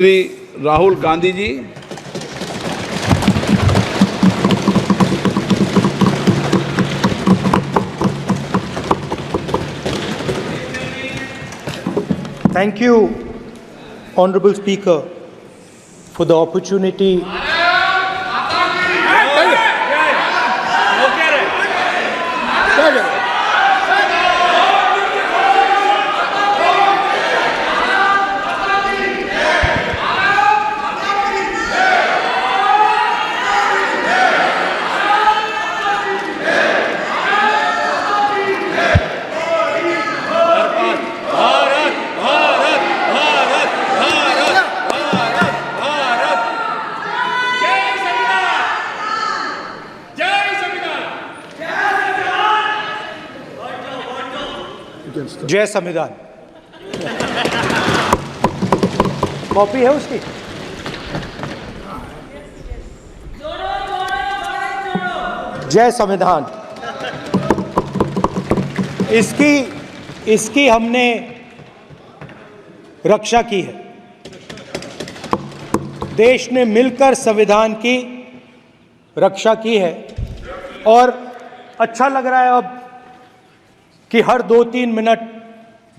Shri Rahul Gandhi ji. Thank you, Honorable Speaker, for the opportunity. जय संविधान। Copy है उसकी? जय संविधान। इसकी हमने रक्षा की है। देश ने मिलकर संविधान की रक्षा की है और अच्छा लग रहा है अब कि हर 2-3 मिनट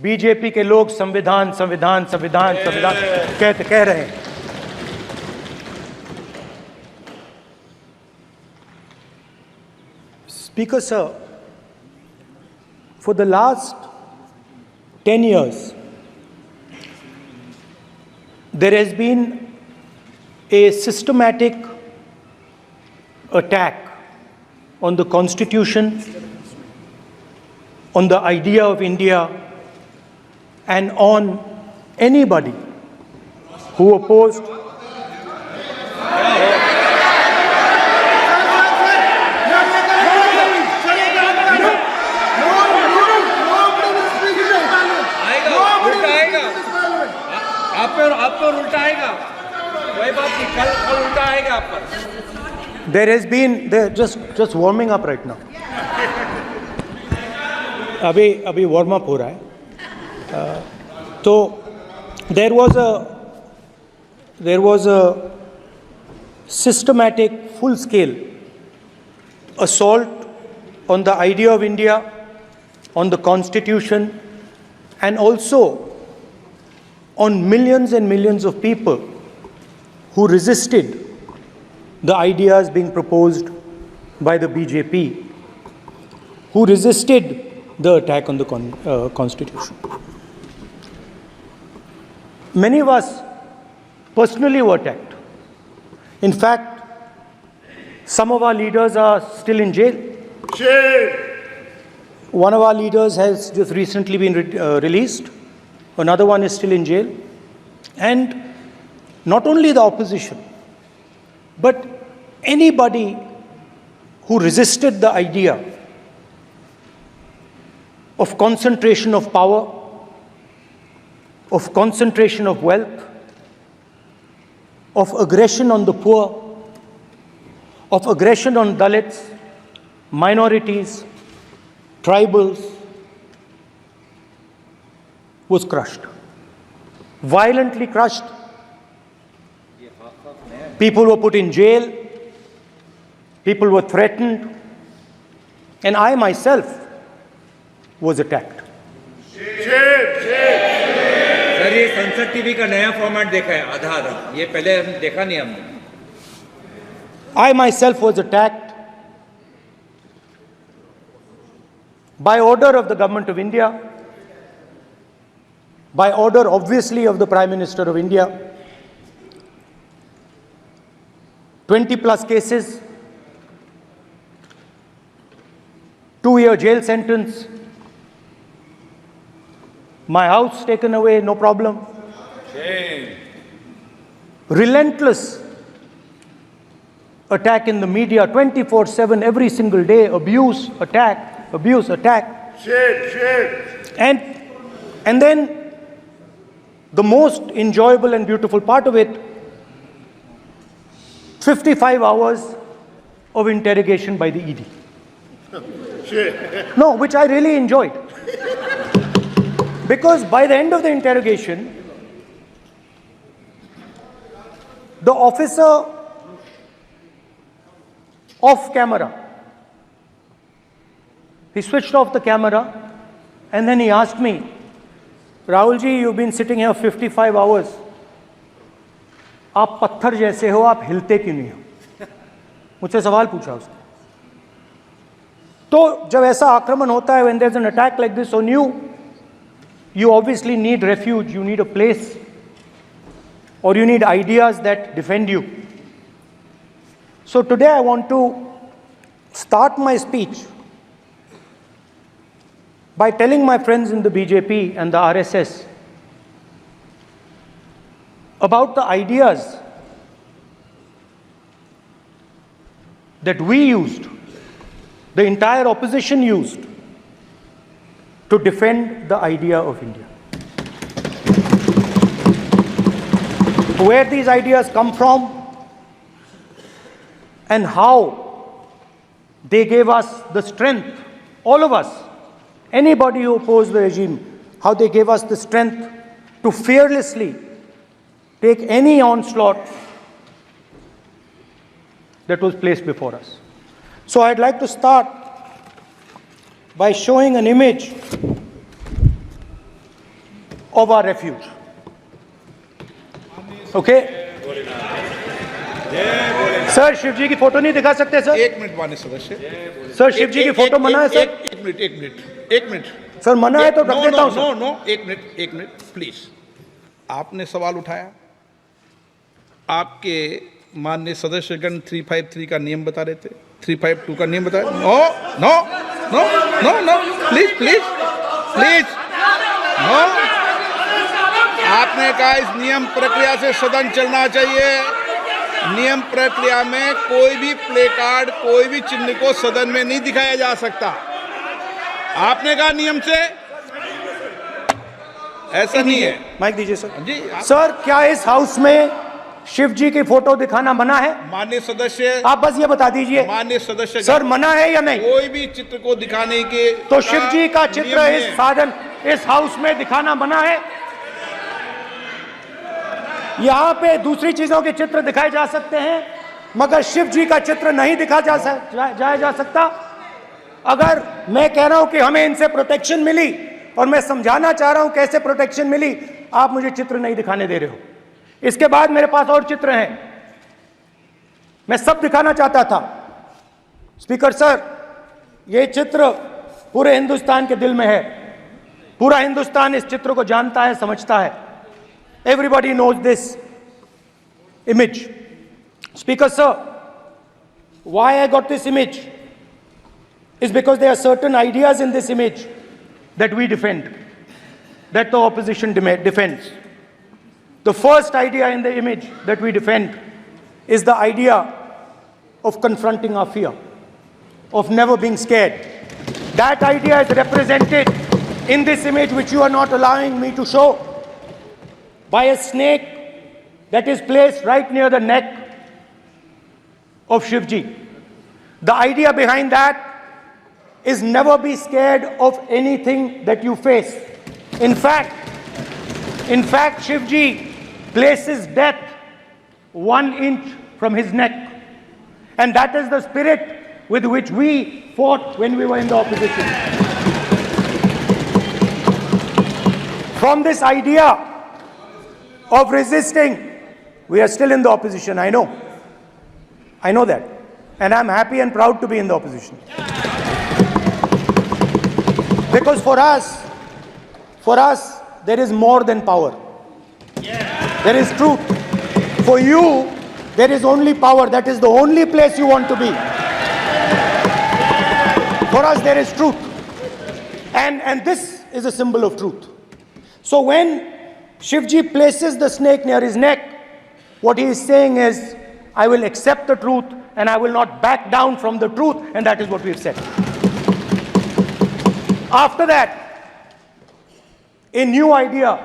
बीजेपी के लोग संविधान संविधान संविधान संविधान कह रहे हैं। Speaker sir, for the last 10 years, there has been a systematic attack on the Constitution, on the idea of India, and on anybody who opposed आप पर उल्टा आएगा, कोई बात नहीं, कल उल्टा आएगा आप पर। There has been just warming up right now. अभी वार्म अप हो रहा है। तो there was a systematic, full-scale assault on the idea of India, on the Constitution, and also on millions and millions of people who resisted the ideas being proposed by the BJP, who resisted the attack on the Constitution. Many of us personally were attacked. In fact, some of our leaders are still in jail. One of our leaders has just recently been released. Another one is still in jail. And not only the opposition, but anybody who resisted the idea of concentration of power, of concentration of wealth, of aggression on the poor, of aggression on Dalits, minorities, tribals, was crushed, violently crushed. People were put in jail, people were threatened, and I myself was attacked. Sir, ये संसद TV का नया format देखा है, आधा ये पहले हम देखा नहीं हमने। I myself was attacked by order of the government of India, by order obviously of the Prime Minister of India. 20+ cases, 2-year jail sentence, my house taken away, no problem. Relentless attack in the media, 24/7, every single day, abuse, attack, abuse, attack. And then the most enjoyable and beautiful part of it, 55 hours of interrogation by the ED. No, which I really enjoyed. Because by the end of the interrogation, the officer off camera, he switched off the camera and then he asked me, Rahul ji, you've been sitting here 55 hours. आप पत्थर जैसे हो, आप हिलते क्यों नहीं हो? मुझसे सवाल पूछा उसने. तो जब ऐसा आक्रमण होता है, when there's an attack like this on you, you obviously need refuge, you need a place, or you need ideas that defend you. So today I want to start my speech by telling my friends in the BJP and the RSS about the ideas that we used, the entire opposition used, to defend the idea of India. Where these ideas come from and how they gave us the strength, all of us, anybody who opposed the regime, how they gave us the strength to fearlessly take any onslaught that was placed before us. So I'd like to start by showing an image of our refuge. Okay? Sir Shiv ji की photo नहीं दिखा सकते sir? एक minute माननीय सदस्य. Sir Shiv ji की photo मना है सर? एक मिनट सर मना है तो रख देता हूं सर. नो एक मिनट प्लीज. आपने सवाल उठाया, आपके माननीय सदस्यगण 353 का नियम बता रहे थे, 352 का नियम बता रहे. No please no. आपने कहा इस नियम प्रक्रिया से सदन चलना चाहिए. नियम प्रक्रिया में कोई भी प्ले कार्ड, कोई भी चिन्ह को सदन में नहीं दिखाया जा सकता. आपने कहा नियम से, ऐसा नहीं है. माइक दीजिए सर. जी सर क्या इस हाउस में शिव जी की फोटो दिखाना मना है? माननीय सदस्य, आप बस ये बता दीजिए. माननीय सदस्य सर मना है या नहीं? कोई भी चित्र को दिखाने के तो शिव जी का चित्र नियम इस है. साधन इस हाउस में दिखाना मना है? यहाँ पे दूसरी चीजों के चित्र दिखाए जा सकते हैं, मगर शिव जी का चित्र नहीं दिखा जाया जा सकता. अगर मैं कह रहा हूं कि हमें इनसे प्रोटेक्शन मिली और मैं समझाना चाह रहा हूं कैसे प्रोटेक्शन मिली, आप मुझे चित्र नहीं दिखाने दे रहे हो. इसके बाद मेरे पास और चित्र हैं, मैं सब दिखाना चाहता था. स्पीकर सर, ये चित्र पूरे हिंदुस्तान के दिल में है. पूरा हिंदुस्तान इस चित्र को जानता है, समझता है. Everybody knows this image. Speaker sir, why I got this image is because there are certain ideas in this image that we defend, that the opposition defends. The first idea in the image that we defend is the idea of confronting our fear, of never being scared. That idea is represented in this image, which you are not allowing me to show, by a snake that is placed right near the neck of Shivji. The idea behind that is never be scared of anything that you face. In fact, Shivji places death 1 inch from his neck. And that is the spirit with which we fought when we were in the opposition. From this idea of resisting, we are still in the opposition, I know. I know that. And I'm happy and proud to be in the opposition. Because for us, there is more than power. There is truth. For you, there is only power. That is the only place you want to be. For us, there is truth. And this is a symbol of truth. So when Shivji places the snake near his neck, what he is saying is, I will accept the truth and I will not back down from the truth, and that is what we have said. After that, a new idea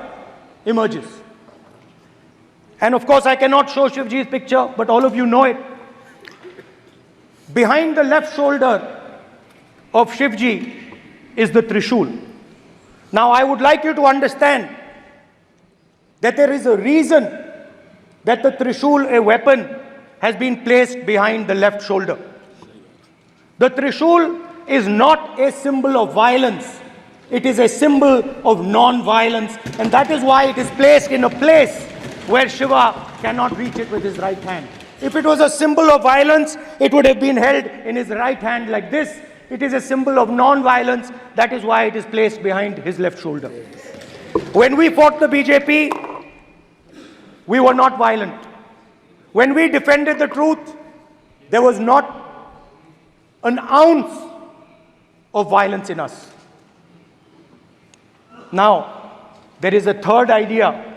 emerges. And of course, I cannot show Shivji's picture, but all of you know it. Behind the left shoulder of Shivji is the Trishul. Now, I would like you to understand that there is a reason that the Trishul, a weapon, has been placed behind the left shoulder. The Trishul is not a symbol of violence. It is a symbol of non-violence, and that is why it is placed in a place where Shiva cannot reach it with his right hand. If it was a symbol of violence, it would have been held in his right hand like this. It is a symbol of non-violence. That is why it is placed behind his left shoulder. When we fought the BJP, we were not violent. When we defended the truth, there was not an ounce of violence in us. Now, there is a third idea,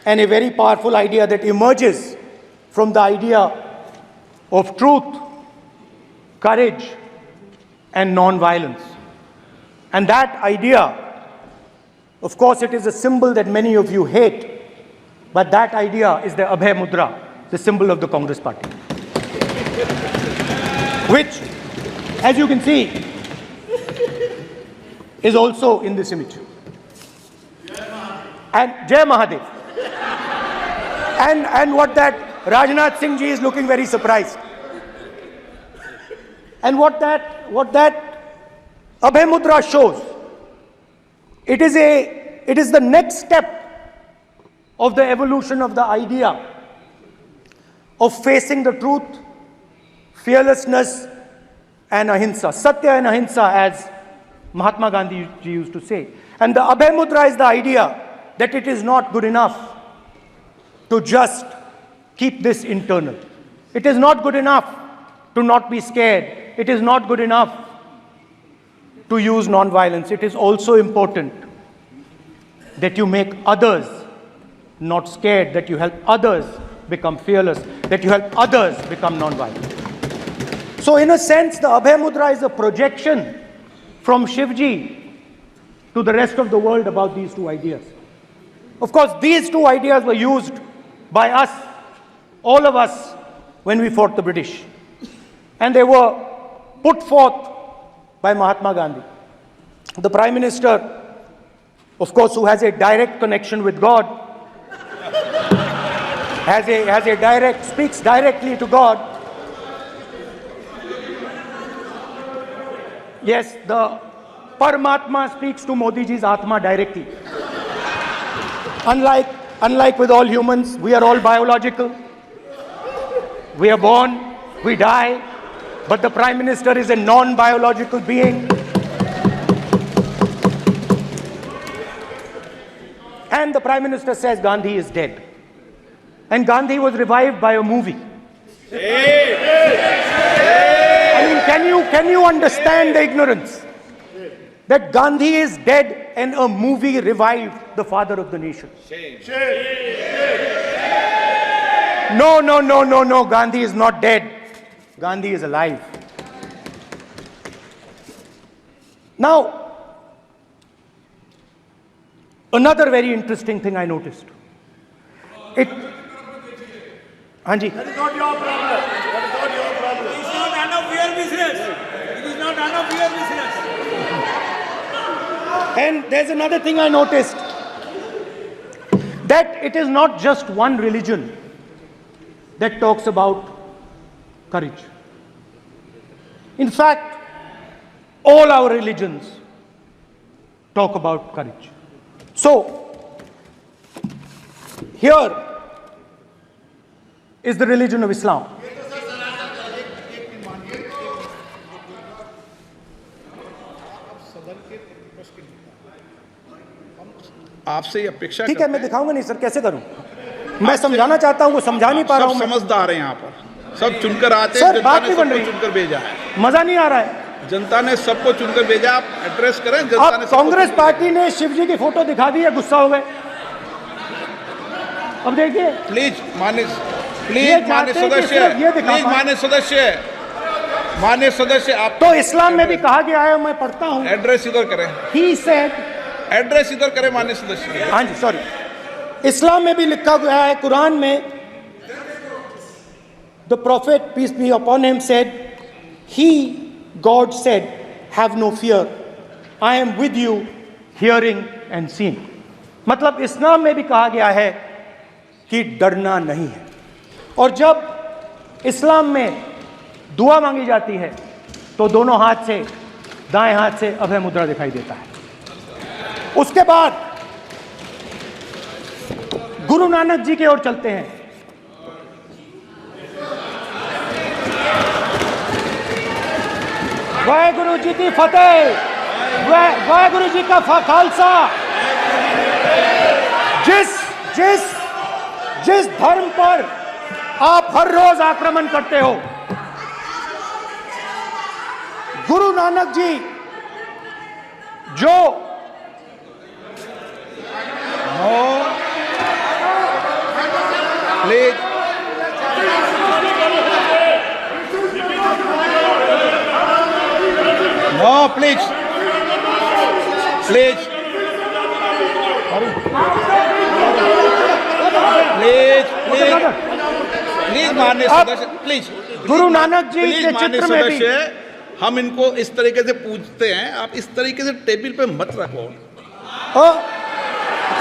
and a very powerful idea that emerges from the idea of truth, courage, and non-violence. And that idea, of course, it is a symbol that many of you hate, but that idea is the Abhay Mudra, the symbol of the Congress Party, which, as you can see, is also in this image. And Jai Mahadev. And what that Rajnath Singh ji is looking very surprised. And what that Abhay Mudra shows, it is the next step of the evolution of the idea of facing the truth, fearlessness, and ahimsa. Satya and ahimsa, as Mahatma Gandhi ji used to say. And the Abhay Mudra is the idea that it is not good enough to just keep this internal. It is not good enough to not be scared. It is not good enough to use non-violence. It is also important that you make others not scared, that you help others become fearless, that you help others become non-violent. So in a sense, the Abhay Mudra is a projection from Shivji to the rest of the world about these two ideas. Of course, these two ideas were used by us, all of us, when we fought the British. And they were put forth by Mahatma Gandhi. The Prime Minister, of course, who has a direct connection with God, speaks directly to God. Yes, the Paramatma speaks to Modi ji's Atma directly. Unlike with all humans, we are all biological. We are born, we die, but the Prime Minister is a non-biological being. And the Prime Minister says Gandhi is dead. And Gandhi was revived by a movie. I mean, can you understand the ignorance? That Gandhi is dead and a movie revived the father of the nation. No, Gandhi is not dead. Gandhi is alive. Now, another very interesting thing I noticed. Hanji. That is not your problem. That is not your problem. It is not none of your business. It is not none of your business. And there's another thing I noticed. That it is not just one religion that talks about courage. In fact, all our religions talk about courage. So, here is the religion of Islam. आपसे ये अपेक्षा ठीक है, मैं दिखाऊंगा नहीं sir, कैसे करूं? मैं समझाना चाहता हूं, वो समझा नहीं पा रहा हूं। सब समझदार हैं यहाँ पर, सब चुनकर आते हैं। सर, बात नहीं बन रही, चुनकर भेजा है, मजा नहीं आ रहा है। जनता ने सबको चुनकर भेजा। आप एड्रेस करें जनता ने। अब कांग्रेस पार्टी ने शिवजी की फोटो दिखा दी है, गुस्सा हो गए। अब देखिए, प्लीज मान्य सदस्य, आप तो इस्लाम में भी कहा गया है, मैं पढ़ता हूं। एड्रेस इधर करें। He said, एड्रेस इधर करें मान्य सदस्य। हाँ जी, सॉरी, इस्लाम में भी लिखा गया है, कुरान में, the prophet peace be upon him said, God said, have no fear, I am with you, hearing and seeing. मतलब इस्लाम में भी कहा गया है कि डरना नहीं है। और जब इस्लाम में दुआ मांगी जाती है तो दोनों हाथ से, दाएं हाथ से अभय मुद्रा दिखाई देता है। उसके बाद गुरु नानक जी की ओर चलते हैं। वाहेगुरु जी की फतेह, वाहेगुरु जी का खालसा। जिस धर्म पर आप हर रोज आक्रमण करते हो, गुरु नानक जी जो please no, please please please please please माननीय सदस्य, please Guru Nanak ji please के माननीय चित्र में भी सदस्य, हम इनको इस तरीके से पूछते हैं, आप इस तरीके से टेबल पे मत रखो।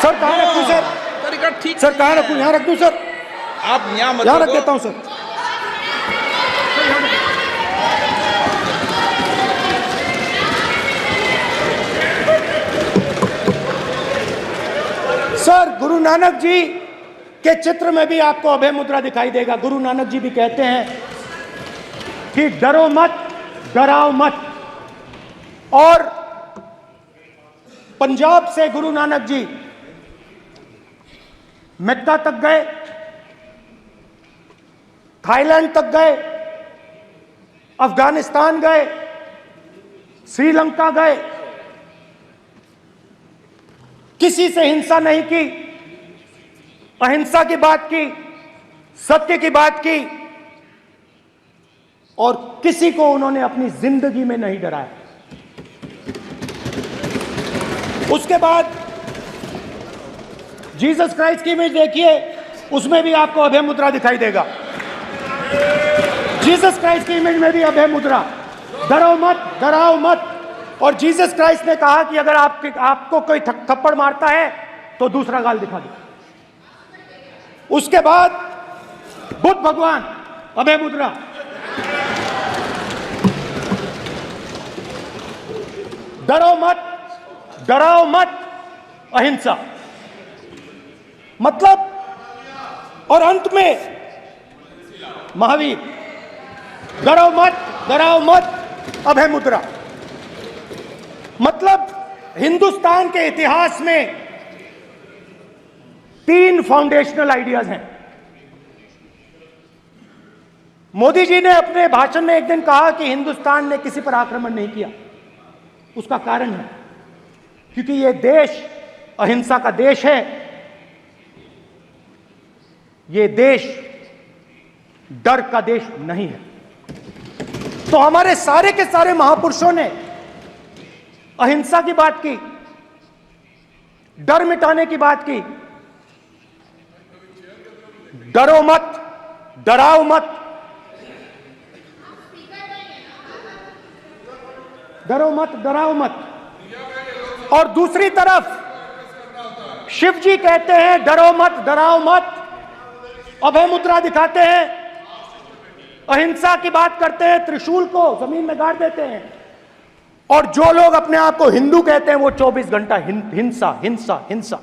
सर कहाँ रखूं सर? तरीका ठीक सर कहाँ रखूं? यहाँ रख दूं सर? आप यहाँ मत यहाँ रख रखो। देता हूं सर। सर गुरु नानक जी के चित्र में भी आपको अभय मुद्रा दिखाई देगा। गुरु नानक जी भी कहते हैं कि डरो मत, डराओ मत। और पंजाब से गुरु नानक जी मक्का तक गए, थाईलैंड तक गए, अफगानिस्तान गए, श्रीलंका गए, किसी से हिंसा नहीं की, अहिंसा की बात की, सत्य की बात की, और किसी को उन्होंने अपनी जिंदगी में नहीं डराया। उसके बाद जीसस क्राइस्ट की इमेज देखिए, उसमें भी आपको अभय मुद्रा दिखाई देगा। जीसस क्राइस्ट की इमेज में भी अभय मुद्रा, डरो मत, डराओ मत। और जीसस क्राइस्ट ने कहा कि अगर आपको कोई थप्पड़ मारता है तो दूसरा गाल दिखा दो। उसके बाद बुद्ध भगवान, अभय मुद्रा। डरो मत, डराओ मत, अहिंसा। मतलब, और अंत में महावीर, डरो मत, डराओ मत, अभय मुद्रा। मतलब हिंदुस्तान के इतिहास में 3 फाउंडेशनल आइडियाज हैं। मोदी जी ने अपने भाषण में एक दिन कहा कि हिंदुस्तान ने किसी पर आक्रमण नहीं किया। उसका कारण है क्योंकि यह देश अहिंसा का देश है। यह देश डर का देश नहीं है। तो हमारे सारे के सारे महापुरुषों ने अहिंसा की बात की, डर मिटाने की बात की। डरो मत, डराओ मत, डरो मत, डराओ मत। और दूसरी तरफ शिव जी कहते हैं डरो मत, डराओ मत, अभय मुद्रा दिखाते हैं, अहिंसा की बात करते हैं, त्रिशूल को जमीन में गाड़ देते हैं। और जो लोग अपने आप को हिंदू कहते हैं वो 24 घंटा हिंसा, हिंसा, हिंसा,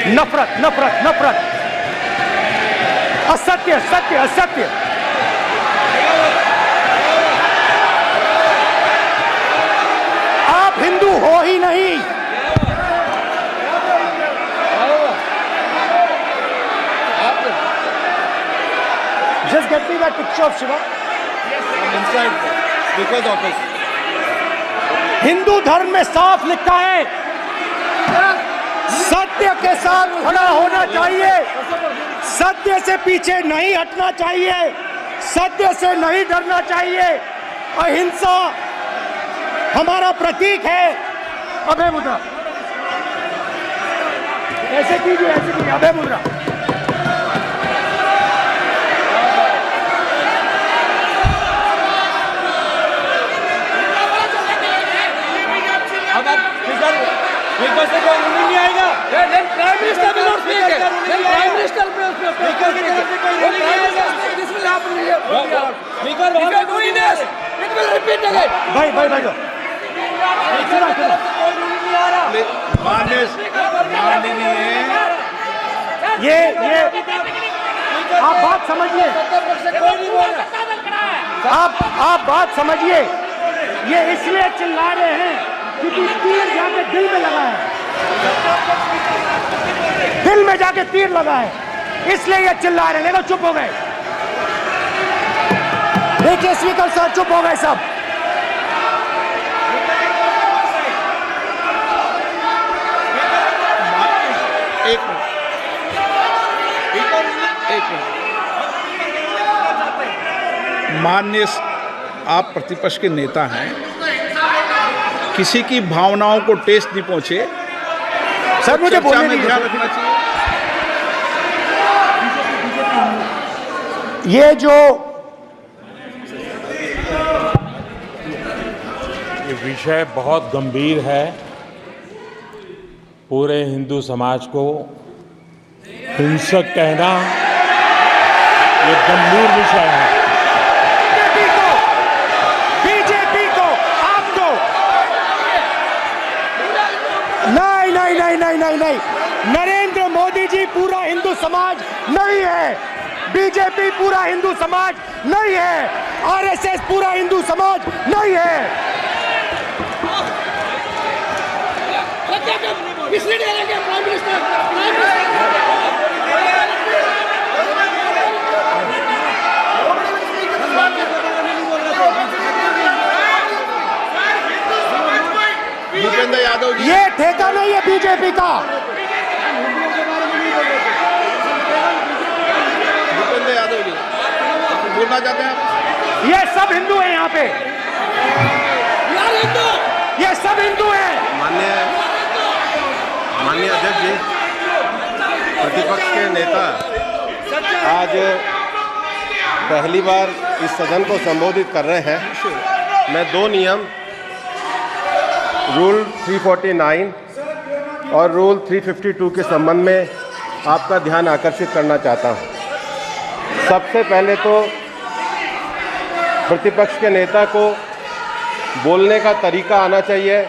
नफरत, नफरत, नफरत, असत्य, सत्य, असत्य। आप हिंदू हो ही नहीं। Just get me that picture of Shiva. Inside, because of us. Hindu धर्म में साफ लिखा है, सत्य के साथ खड़ा होना चाहिए, सत्य से पीछे नहीं हटना चाहिए, सत्य से नहीं डरना चाहिए। अहिंसा हमारा प्रतीक है। अभय मुद्रा ऐसे कीजिए, ऐसे कीजिए, अभय मुद्रा। नहीं आएगा। प्राइम मिनिस्टर भी Speaker, if you are doing this, it will repeat again. भाई भाई भाई ये आप बात समझिए, कोई नहीं बोल रहा। आप बात समझिए। ये इसलिए चिल्ला रहे हैं क्योंकि तीर जाके दिल में लगा है, दिल में जाके तीर लगा है, इसलिए ये चिल्ला रहे हैं। देखो चुप हो गए, देखिए स्पीकर साहब चुप हो गए सब। एक मिनट। माननीय आप प्रतिपक्ष के नेता हैं, किसी की भावनाओं को ठेस नहीं पहुंचे, सर मुझे चर्चा बोलने में दीजिए। ध्यान रखना चाहिए। ये जो ये विषय बहुत गंभीर है, पूरे हिंदू समाज को हिंसक कहना ये गंभीर विषय है। बीजेपी को आपको नहीं नहीं नहीं नहीं नहीं नहीं, नरेंद्र मोदी जी पूरा हिंदू समाज नहीं है, बीजेपी पूरा हिंदू समाज नहीं है, आरएसएस पूरा हिंदू समाज नहीं है। भूपेंद्र यादव जी, ये ठेका नहीं है बीजेपी का। भूपेंद्र यादव जी बोलना चाहते हैं आप? ये सब हिंदू हैं यहाँ पे, ये सब हिंदू हैं। माननीय अध्यक्ष जी, प्रतिपक्ष के नेता आज पहली बार इस सदन को संबोधित कर रहे हैं। मैं दो नियम रूल 349 और रूल 352 के संबंध में आपका ध्यान आकर्षित करना चाहता हूं। सबसे पहले तो प्रतिपक्ष के नेता को बोलने का तरीका आना चाहिए।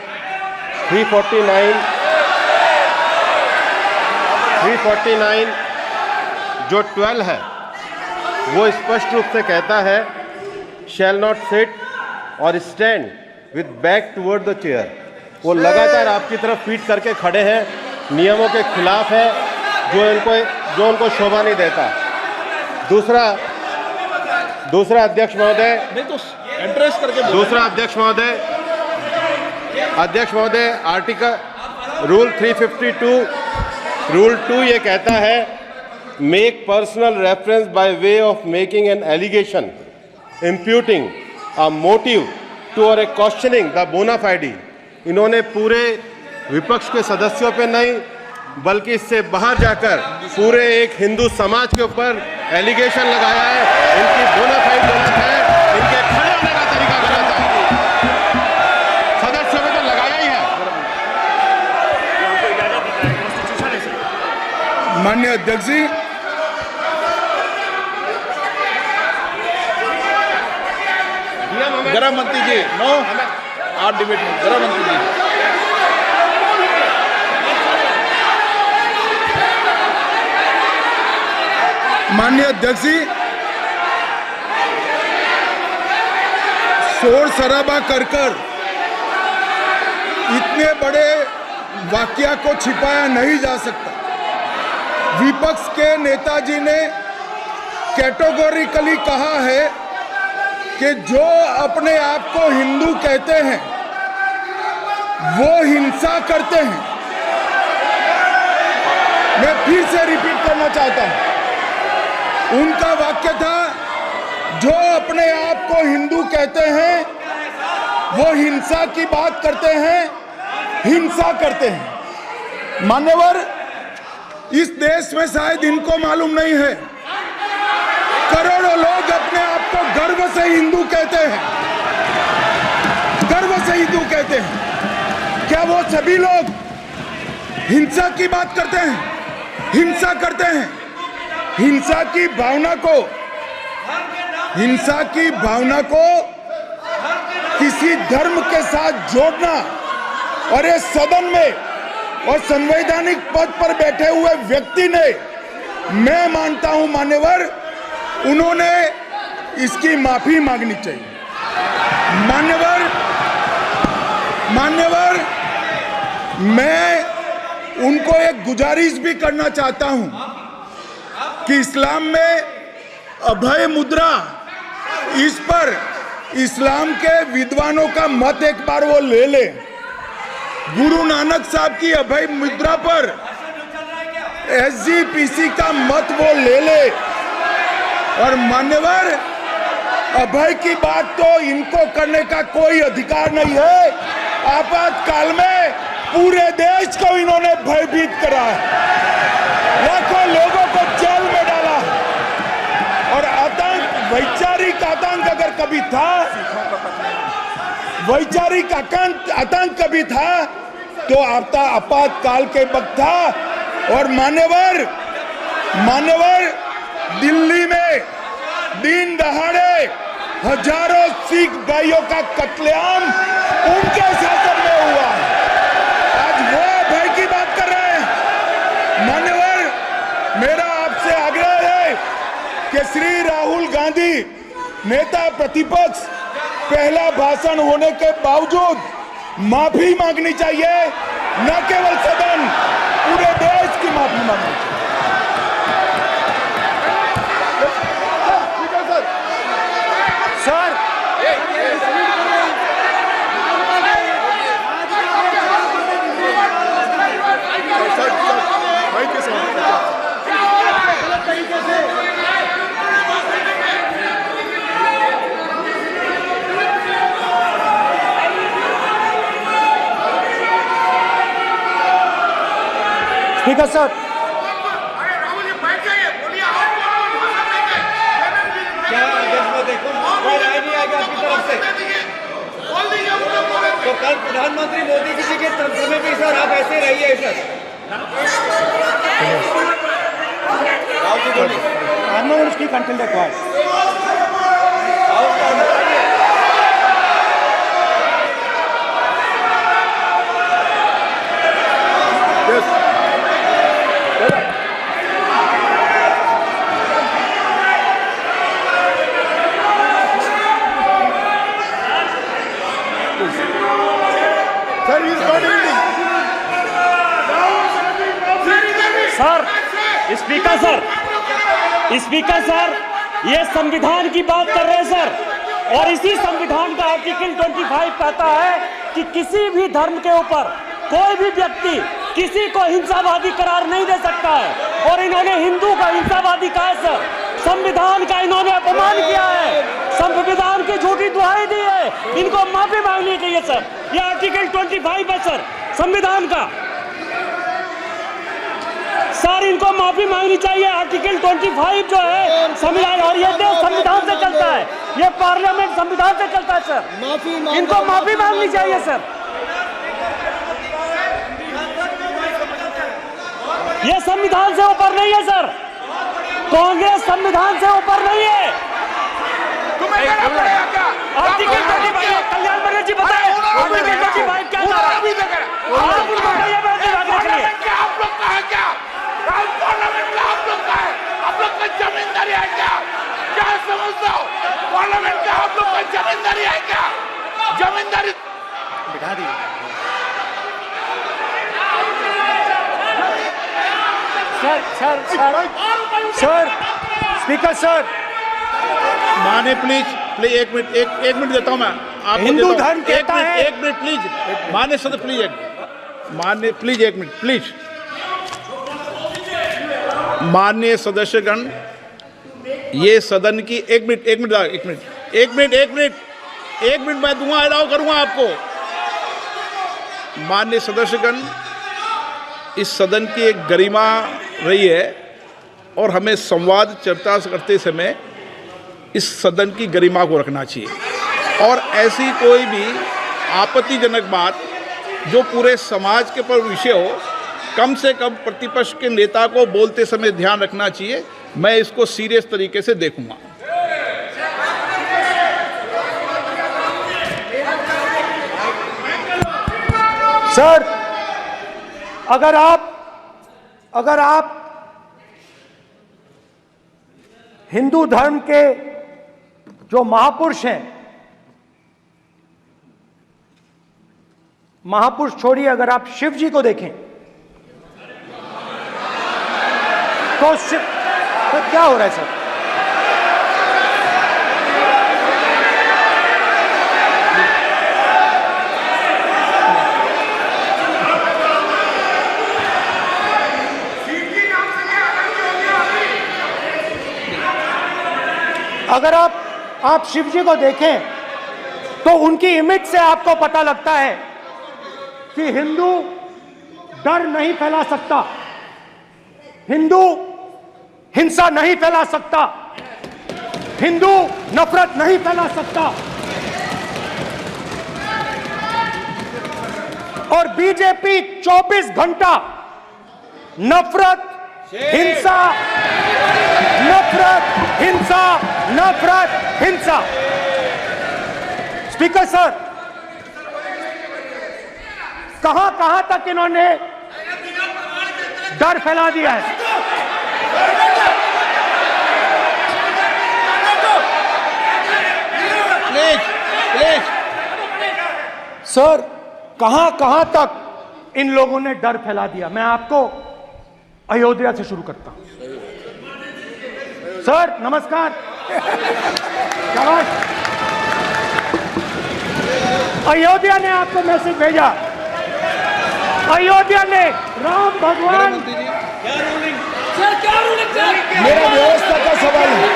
349 जो 12 है वो स्पष्ट रूप से कहता है शैल नॉट सिट और stand with back toward the chair. वो लगातार आपकी तरफ पीठ करके खड़े हैं, नियमों के खिलाफ है, जो उनको शोभा नहीं देता। दूसरा अध्यक्ष महोदय, नहीं तो एड्रेस करके बोलो। दूसरा अध्यक्ष महोदय आर्टिकल रूल 352 रूल 2 ये कहता है make personal reference by way of making an allegation imputing a motive to or a questioning the बोना फाइडी। इन्होंने पूरे विपक्ष के सदस्यों पे नहीं बल्कि इससे बाहर जाकर पूरे एक हिंदू समाज के ऊपर एलिगेशन लगाया है। इनकी बोना फाइड गलत है, इनके खड़े होने का तरीका गलत है। सदस्यों में तो लगाया ही है। माननीय अध्यक्ष जी, गृह मंत्री जी, नो आप डिबेट में गृह मंत्री जी। माननीय अध्यक्ष जी, शोर शराबा कर इतने बड़े वाकया को छिपाया नहीं जा सकता। विपक्ष के नेताजी ने कैटेगोरिकली कहा है कि जो अपने आप को हिंदू कहते हैं वो हिंसा करते हैं। मैं फिर से रिपीट करना चाहता हूं, उनका वाक्य था जो अपने आप को हिंदू कहते हैं वो हिंसा की बात करते हैं, हिंसा करते हैं। मान्यवर, इस देश में शायद इनको मालूम नहीं है, करोड़ों लोग अपने आप को गर्व से हिंदू कहते हैं, गर्व से हिंदू कहते हैं। क्या वो सभी लोग हिंसा की बात करते हैं, हिंसा करते हैं? हिंसा की भावना को हिंसा की भावना को किसी धर्म के साथ जोड़ना, और ये सदन में और संवैधानिक पद पर बैठे हुए व्यक्ति ने, मैं मानता हूं मान्यवर, उन्होंने इसकी माफी मांगनी चाहिए। मान्यवर, मैं उनको एक गुजारिश भी करना चाहता हूं कि इस्लाम में अभय मुद्रा, इस पर इस्लाम के विद्वानों का मत एक बार वो ले ले। गुरु नानक साहब की अभय मुद्रा पर SGPC का मत वो ले ले। और मान्यवर, अभय की बात तो इनको करने का कोई अधिकार नहीं है। आपातकाल में पूरे देश को इन्होंने भयभीत करा, लाखों लोगों को जेल में डाला, और आतंक, वैचारिक आतंक अगर कभी था, वैचारिक आतंक कभी था तो आपातकाल के वक्त था। और मान्यवर, दिल्ली में दिन दहाड़े हजारों सिख भाइयों का कत्लेआम उनके शासन में हुआ। आज वो भय की बात कर रहे हैं। मान्यवर, मेरा आपसे आग्रह है कि श्री राहुल गांधी, नेता प्रतिपक्ष, पहला भाषण होने के बावजूद माफी मांगनी चाहिए, न केवल सदन, पूरे देश की माफी मांगनी चाहिए। सर, स्पीकर सर, तो कल प्रधानमंत्री मोदी जी के समय भी सर आप ऐसे रहिए sir. I'm not going to speak until they're quiet. Speaker sir, ये संविधान की बात कर रहे हैं सर, और इसी संविधान का आर्टिकल 25 कहता है कि किसी भी धर्म के ऊपर कोई भी व्यक्ति किसी को हिंसावादी करार नहीं दे सकता है, और इन्होंने हिंदू का हिंसावादी कहा है सर। संविधान का इन्होंने अपमान किया है, संविधान की झूठी दुहाई दी है, इनको माफी मांगनी चाहिए सर। ये आर्टिकल 25 है सर संविधान का, सर इनको माफी मांगनी चाहिए। आर्टिकल 25 जो है संविधान, और ये देश संविधान से चलता है, ये पार्लियामेंट संविधान से चलता है सर, इनको माफी मांगनी चाहिए सर। ये संविधान से ऊपर नहीं है सर, कांग्रेस संविधान से ऊपर नहीं है। आर्टिकल 25, कल्याण बनर्जी बताए आर्टिकल 25 क्या था? आप उनको कहिए आप लोग का है क्या? पार्लियामेंट का आप लोग का है, आप लोग का जमींदारी है क्या? क्या समझते हो? पार्लियामेंट का आप लोग का जमींदारी है क्या? जमींदारी बिठा दी। सर, स्पीकर सर, माने प्लीज एक मिनट देता हूं मैं आपको। हिंदू धर्म कहता है, एक मिनट प्लीज, माने सदस्य प्लीज एक मिनट प्लीज। माननीय सदस्यगण, ये सदन की एक मिनट मैं दूंगा, अलाउ करूंगा आपको। माननीय सदस्यगण, इस सदन की एक गरिमा रही है और हमें संवाद चर्चा करते समय इस सदन की गरिमा को रखना चाहिए, और ऐसी कोई भी आपत्तिजनक बात जो पूरे समाज के पर विषय हो, कम से कम प्रतिपक्ष के नेता को बोलते समय ध्यान रखना चाहिए। मैं इसको सीरियस तरीके से देखूंगा। सर, अगर आप हिंदू धर्म के जो महापुरुष हैं, महापुरुष छोड़िए, अगर आप शिव जी को देखें तो क्या हो रहा है सर? अगर आप शिव जी को देखें तो उनकी इमेज से आपको पता लगता है कि हिंदू डर नहीं फैला सकता, हिंदू हिंसा नहीं फैला सकता, हिंदू नफरत नहीं फैला सकता। और बीजेपी 24 घंटा नफरत, हिंसा, नफरत, हिंसा, नफरत, हिंसा। स्पीकर सर, कहां तक इन्होंने डर फैला दिया है? प्लीज सर, कहां तक इन लोगों ने डर फैला दिया? मैं आपको अयोध्या से शुरू करता हूं। सर नमस्कार, शाबाश। अयोध्या ने आपको मैसेज भेजा, अयोध्या ने राम भगवान। मेरा व्यवस्था का सवाल है।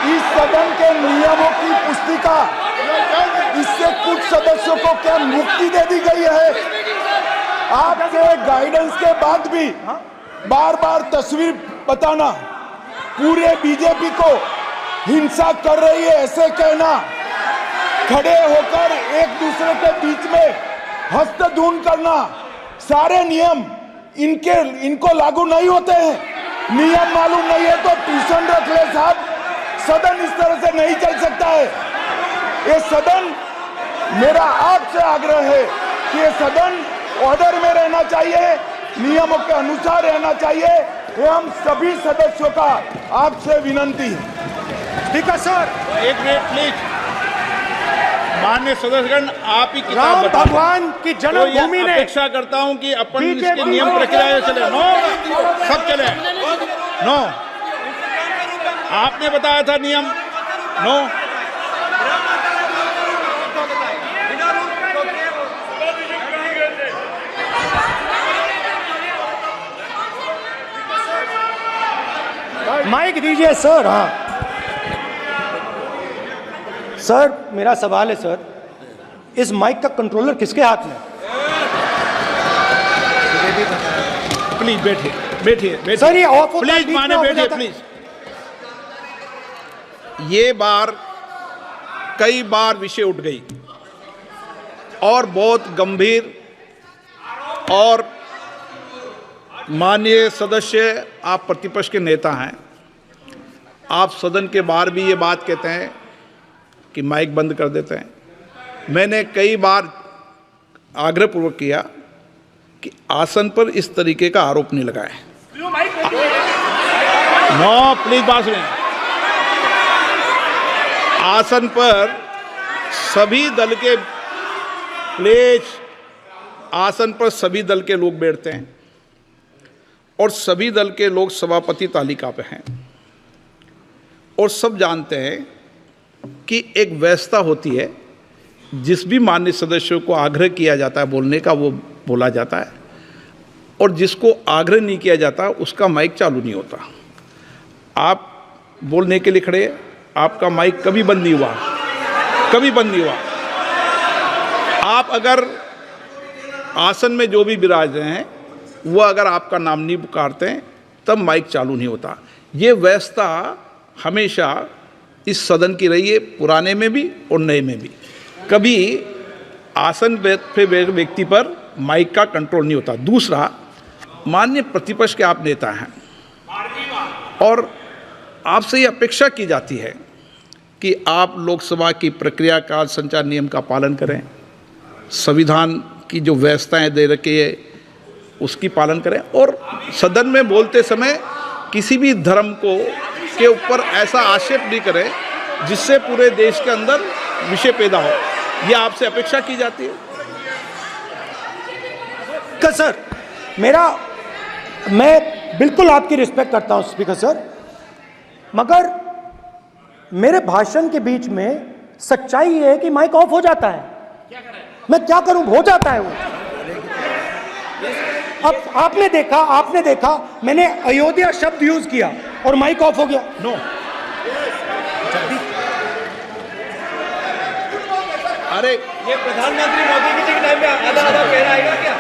इस सदन के नियमों की पुस्तिका, इससे कुछ सदस्यों को क्या मुक्ति दे दी गई है? आपके गाइडेंस के बाद भी बार बार तस्वीर बताना, पूरे बीजेपी को हिंसा कर रही है ऐसे कहना, खड़े होकर एक दूसरे के बीच में हस्तधून करना, सारे नियम इनको लागू नहीं होते हैं। नियम मालूम नहीं है तो ट्यूशन रख ले साहब, सदन इस तरह से नहीं चल सकता है। ये सदन, मेरा आपसे आग्रह है कि ये सदन ऑर्डर में रहना चाहिए, नियमों के अनुसार रहना चाहिए। ये हम सभी सदस्यों का आपसे विनंती है। स्पीकर सर, एक मिनट प्लीज। माननीय सदस्यगण, आप ही किताब राम बताओ। भगवान की जन्मभूमि तो ने अपेक्षा करता हूं कि अपन बीजेपी इसके नियम प्रक्रिया चले। नो, सब चले। नो, आपने बताया था नियम। नो, माइक दीजिए सर। हाँ सर, मेरा सवाल है सर, इस माइक का कंट्रोलर किसके हाथ में? प्लीज बैठिए, बैठिए सर, ये ऑफ होता है, प्लीज, बीच में माने ऑफ हो बैठिए जाता है। प्लीज। ये बार कई बार विषय उठ गई और बहुत गंभीर, और माननीय सदस्य, आप प्रतिपक्ष के नेता हैं, आप सदन के बाहर भी ये बात कहते हैं कि माइक बंद कर देते हैं। मैंने कई बार आग्रहपूर्वक किया कि आसन पर इस तरीके का आरोप नहीं लगाएं। नो, प्लीज बात सुनिए। आसन पर सभी दल के, प्लीज, आसन पर सभी दल के लोग बैठते हैं और सभी दल के लोग सभापति तालिका पे हैं, और सब जानते हैं कि एक व्यवस्था होती है, जिस भी माननीय सदस्यों को आग्रह किया जाता है बोलने का वो बोला जाता है, और जिसको आग्रह नहीं किया जाता उसका माइक चालू नहीं होता। आप बोलने के लिए खड़े, आपका माइक कभी बंद नहीं हुआ, कभी बंद नहीं हुआ। आप अगर आसन में जो भी विराज रहे हैं वो अगर आपका नाम नहीं पुकारते हैं तब माइक चालू नहीं होता। ये व्यवस्था हमेशा इस सदन की रही है, पुराने में भी और नए में भी। कभी आसन पे व्यक्ति पर माइक का कंट्रोल नहीं होता। दूसरा, माननीय प्रतिपक्ष के आप नेता हैं और आपसे ये अपेक्षा की जाती है कि आप लोकसभा की प्रक्रिया का संचार नियम का पालन करें, संविधान की जो व्यवस्थाएं दे रखी है उसकी पालन करें, और सदन में बोलते समय किसी भी धर्म को के ऊपर ऐसा आक्षेप नहीं करें जिससे पूरे देश के अंदर विषय पैदा हो। यह आपसे अपेक्षा की जाती है। सर, मैं बिल्कुल आपकी रिस्पेक्ट करता हूं स्पीकर सर, मगर मेरे भाषण के बीच में सच्चाई ये है कि माइक ऑफ हो जाता है। मैं क्या करूं, हो जाता है वो। अब आपने देखा मैंने अयोध्या शब्द यूज किया और माइक ऑफ हो गया। नो, अरे ये प्रधानमंत्री मोदी जी के टाइम में आधा आधा कह रहा है क्या?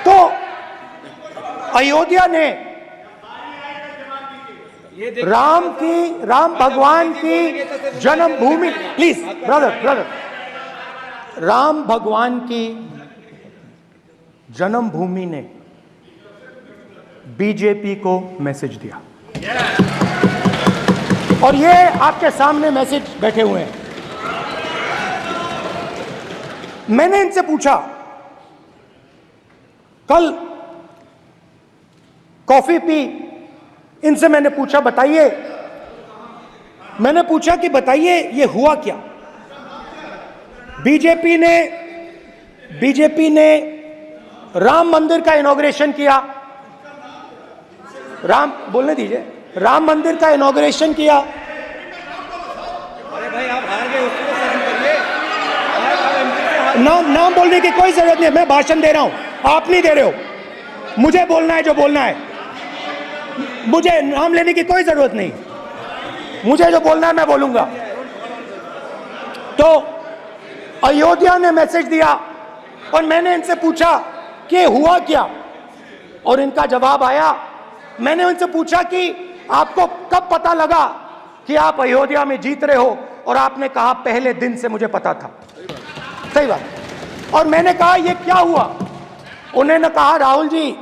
तो अयोध्या ने राम भगवान की जन्मभूमि, प्लीज ब्रदर, राम भगवान की जन्मभूमि ने बीजेपी को मैसेज दिया, और ये आपके सामने मैसेज बैठे हुए हैं। मैंने इनसे पूछा, कल कॉफी पी, इनसे मैंने पूछा कि बताइए ये हुआ क्या। बीजेपी ने राम मंदिर का इनॉग्रेशन किया, बोलने दीजिए, राम मंदिर का इनॉग्रेशन किया। अरे भाई आप हार गए, उसको सहन करिए। नाम बोलने की कोई जरूरत नहीं है, मैं भाषण दे रहा हूं, आप नहीं दे रहे हो। मुझे बोलना है जो बोलना है, मुझे नाम लेने की कोई जरूरत नहीं, मुझे जो बोलना है मैं बोलूंगा। तो अयोध्या ने मैसेज दिया और मैंने इनसे पूछा कि हुआ क्या, और इनका जवाब आया। मैंने उनसे पूछा कि आपको कब पता लगा कि आप अयोध्या में जीत रहे हो, और आपने कहा पहले दिन से मुझे पता था। सही बात। और मैंने कहा ये क्या हुआ, उन्होंने कहा राहुल जी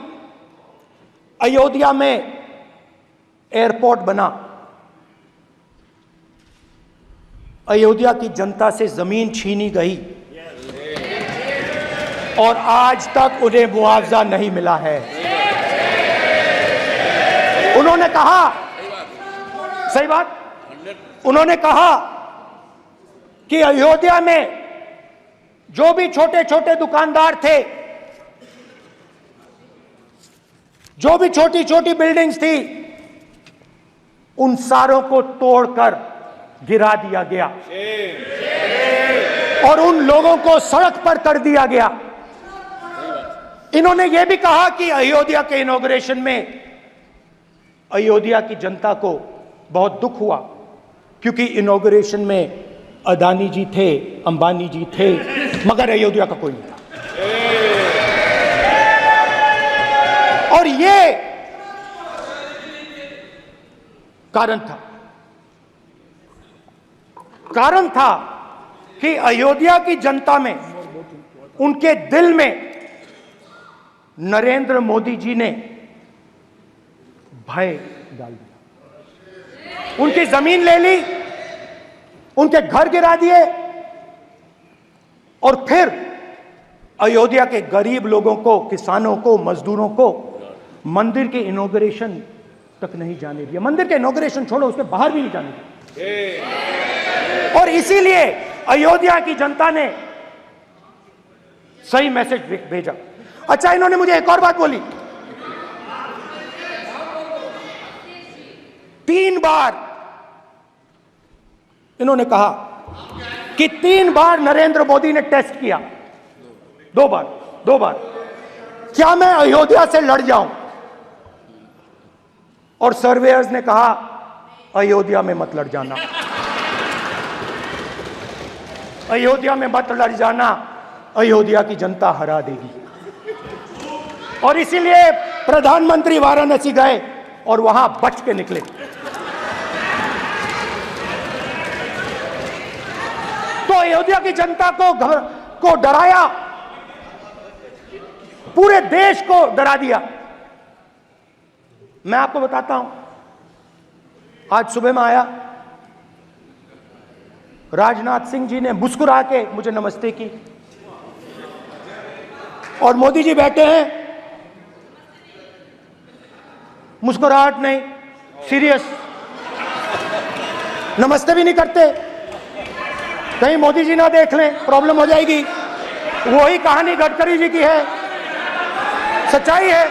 अयोध्या में एयरपोर्ट बना, अयोध्या की जनता से जमीन छीनी गई और आज तक उन्हें मुआवजा नहीं मिला है। उन्होंने कहा, सही बात, उन्होंने कहा कि अयोध्या में जो भी छोटे छोटे दुकानदार थे, जो भी छोटी छोटी बिल्डिंग्स थी, उन सारों को तोड़कर गिरा दिया गया और उन लोगों को सड़क पर कर दिया गया। इन्होंने यह भी कहा कि अयोध्या के इनॉग्रेशन में अयोध्या की जनता को बहुत दुख हुआ, क्योंकि इनॉग्रेशन में अदानी जी थे, अंबानी जी थे, मगर अयोध्या का कोई नहीं था। और ये कारण था कि अयोध्या की जनता में, उनके दिल में नरेंद्र मोदी जी ने भय डाल दिया। उनकी जमीन ले ली, उनके घर गिरा दिए, और फिर अयोध्या के गरीब लोगों को, किसानों को, मजदूरों को मंदिर के इनॉग्रेशन तक नहीं जाने दिया। मंदिर के इनॉग्रेशन छोड़ो, उसके बाहर भी नहीं जाने दिया। और इसीलिए अयोध्या की जनता ने सही मैसेज भेजा। अच्छा, इन्होंने मुझे एक और बात बोली, 3 बार इन्होंने कहा कि 3 बार नरेंद्र मोदी ने टेस्ट किया, 2 बार क्या मैं अयोध्या से लड़ जाऊं, और सर्वेयर्स ने कहा अयोध्या में मत लड़ जाना, अयोध्या में मत लड़ जाना, अयोध्या की जनता हरा देगी। और इसीलिए प्रधानमंत्री वाराणसी गए और वहां बच के निकले। तो अयोध्या की जनता को डराया, पूरे देश को डरा दिया। मैं आपको बताता हूं, आज सुबह में आया, राजनाथ सिंह जी ने मुस्कुरा के मुझे नमस्ते की, और मोदी जी बैठे हैं, मुस्कुराहट नहीं, सीरियस, नमस्ते भी नहीं करते। कहीं मोदी जी ना देख लें, प्रॉब्लम हो जाएगी। वही कहानी गडकरी जी की है, सच्चाई है।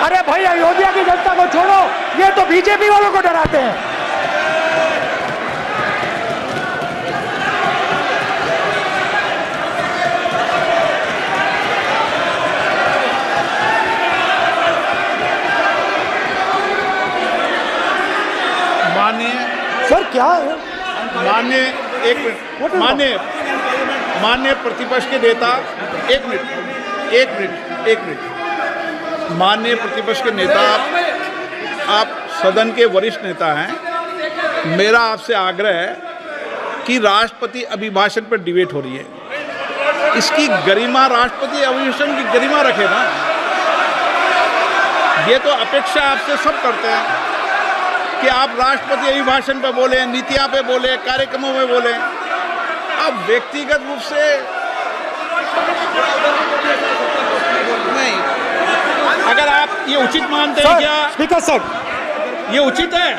अरे भाई, अयोध्या की जनता को छोड़ो, ये तो बीजेपी वालों को डराते हैं। सर क्या है? माननीय प्रतिपक्ष के नेता, एक मिनट, माननीय प्रतिपक्ष के नेता, आप सदन के वरिष्ठ नेता हैं। मेरा आपसे आग्रह है कि राष्ट्रपति अभिभाषण पर डिबेट हो रही है, इसकी गरिमा, राष्ट्रपति अभिभाषण की गरिमा रखे ना। ये तो अपेक्षा आपसे सब करते हैं कि आप राष्ट्रपति अभिभाषण पे बोले, नीतियां पे बोले, कार्यक्रमों में बोले। अब व्यक्तिगत रूप से नहीं, अगर आप ये उचित मानते हैं क्या? स्पीकर सर, ये उचित है?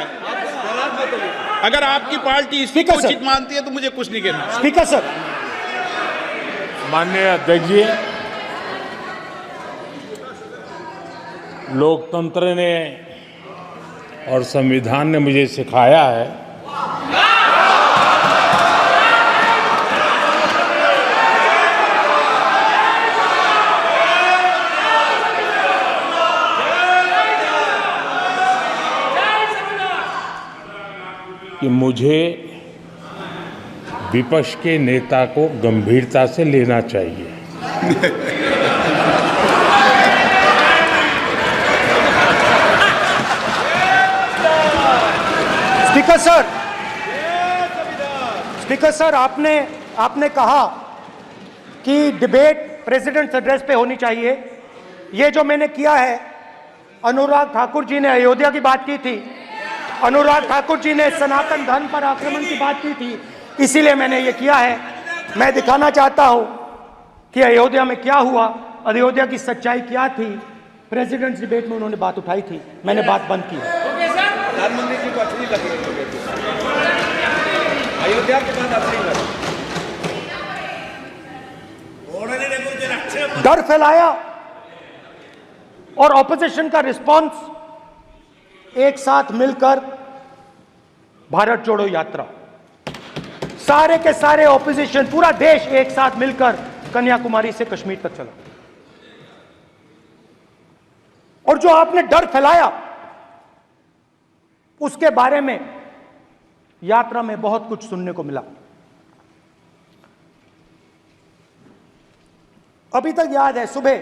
अगर आपकी पार्टी इसको उचित मानती है तो मुझे कुछ नहीं कहना। स्पीकर सर, माननीय अध्यक्ष जी, लोकतंत्र ने और संविधान ने मुझे सिखाया है कि मुझे विपक्ष के नेता को गंभीरता से लेना चाहिए। स्पीकर सर, आपने कहा कि डिबेट प्रेसिडेंट्स एड्रेस पे होनी चाहिए। ये जो मैंने किया है, अनुराग ठाकुर जी ने अयोध्या की बात की थी, अनुराग ठाकुर जी ने सनातन धर्म पर आक्रमण की बात की थी, इसीलिए मैंने ये किया है। मैं दिखाना चाहता हूं कि अयोध्या में क्या हुआ, अयोध्या की सच्चाई क्या थी। प्रेसिडेंट्स डिबेट में उन्होंने बात उठाई थी, मैंने बात बंद की। प्रधानमंत्री जी को अच्छी लगी अयोध्या के बाद अच्छी लगी, डर फैलाया और ऑपोजिशन का रिस्पांस एक साथ मिलकर भारत जोड़ो यात्रा, सारे के सारे ऑपोजिशन, पूरा देश एक साथ मिलकर कन्याकुमारी से कश्मीर तक चला। और जो आपने डर फैलाया उसके बारे में यात्रा में बहुत कुछ सुनने को मिला। अभी तक याद है, सुबह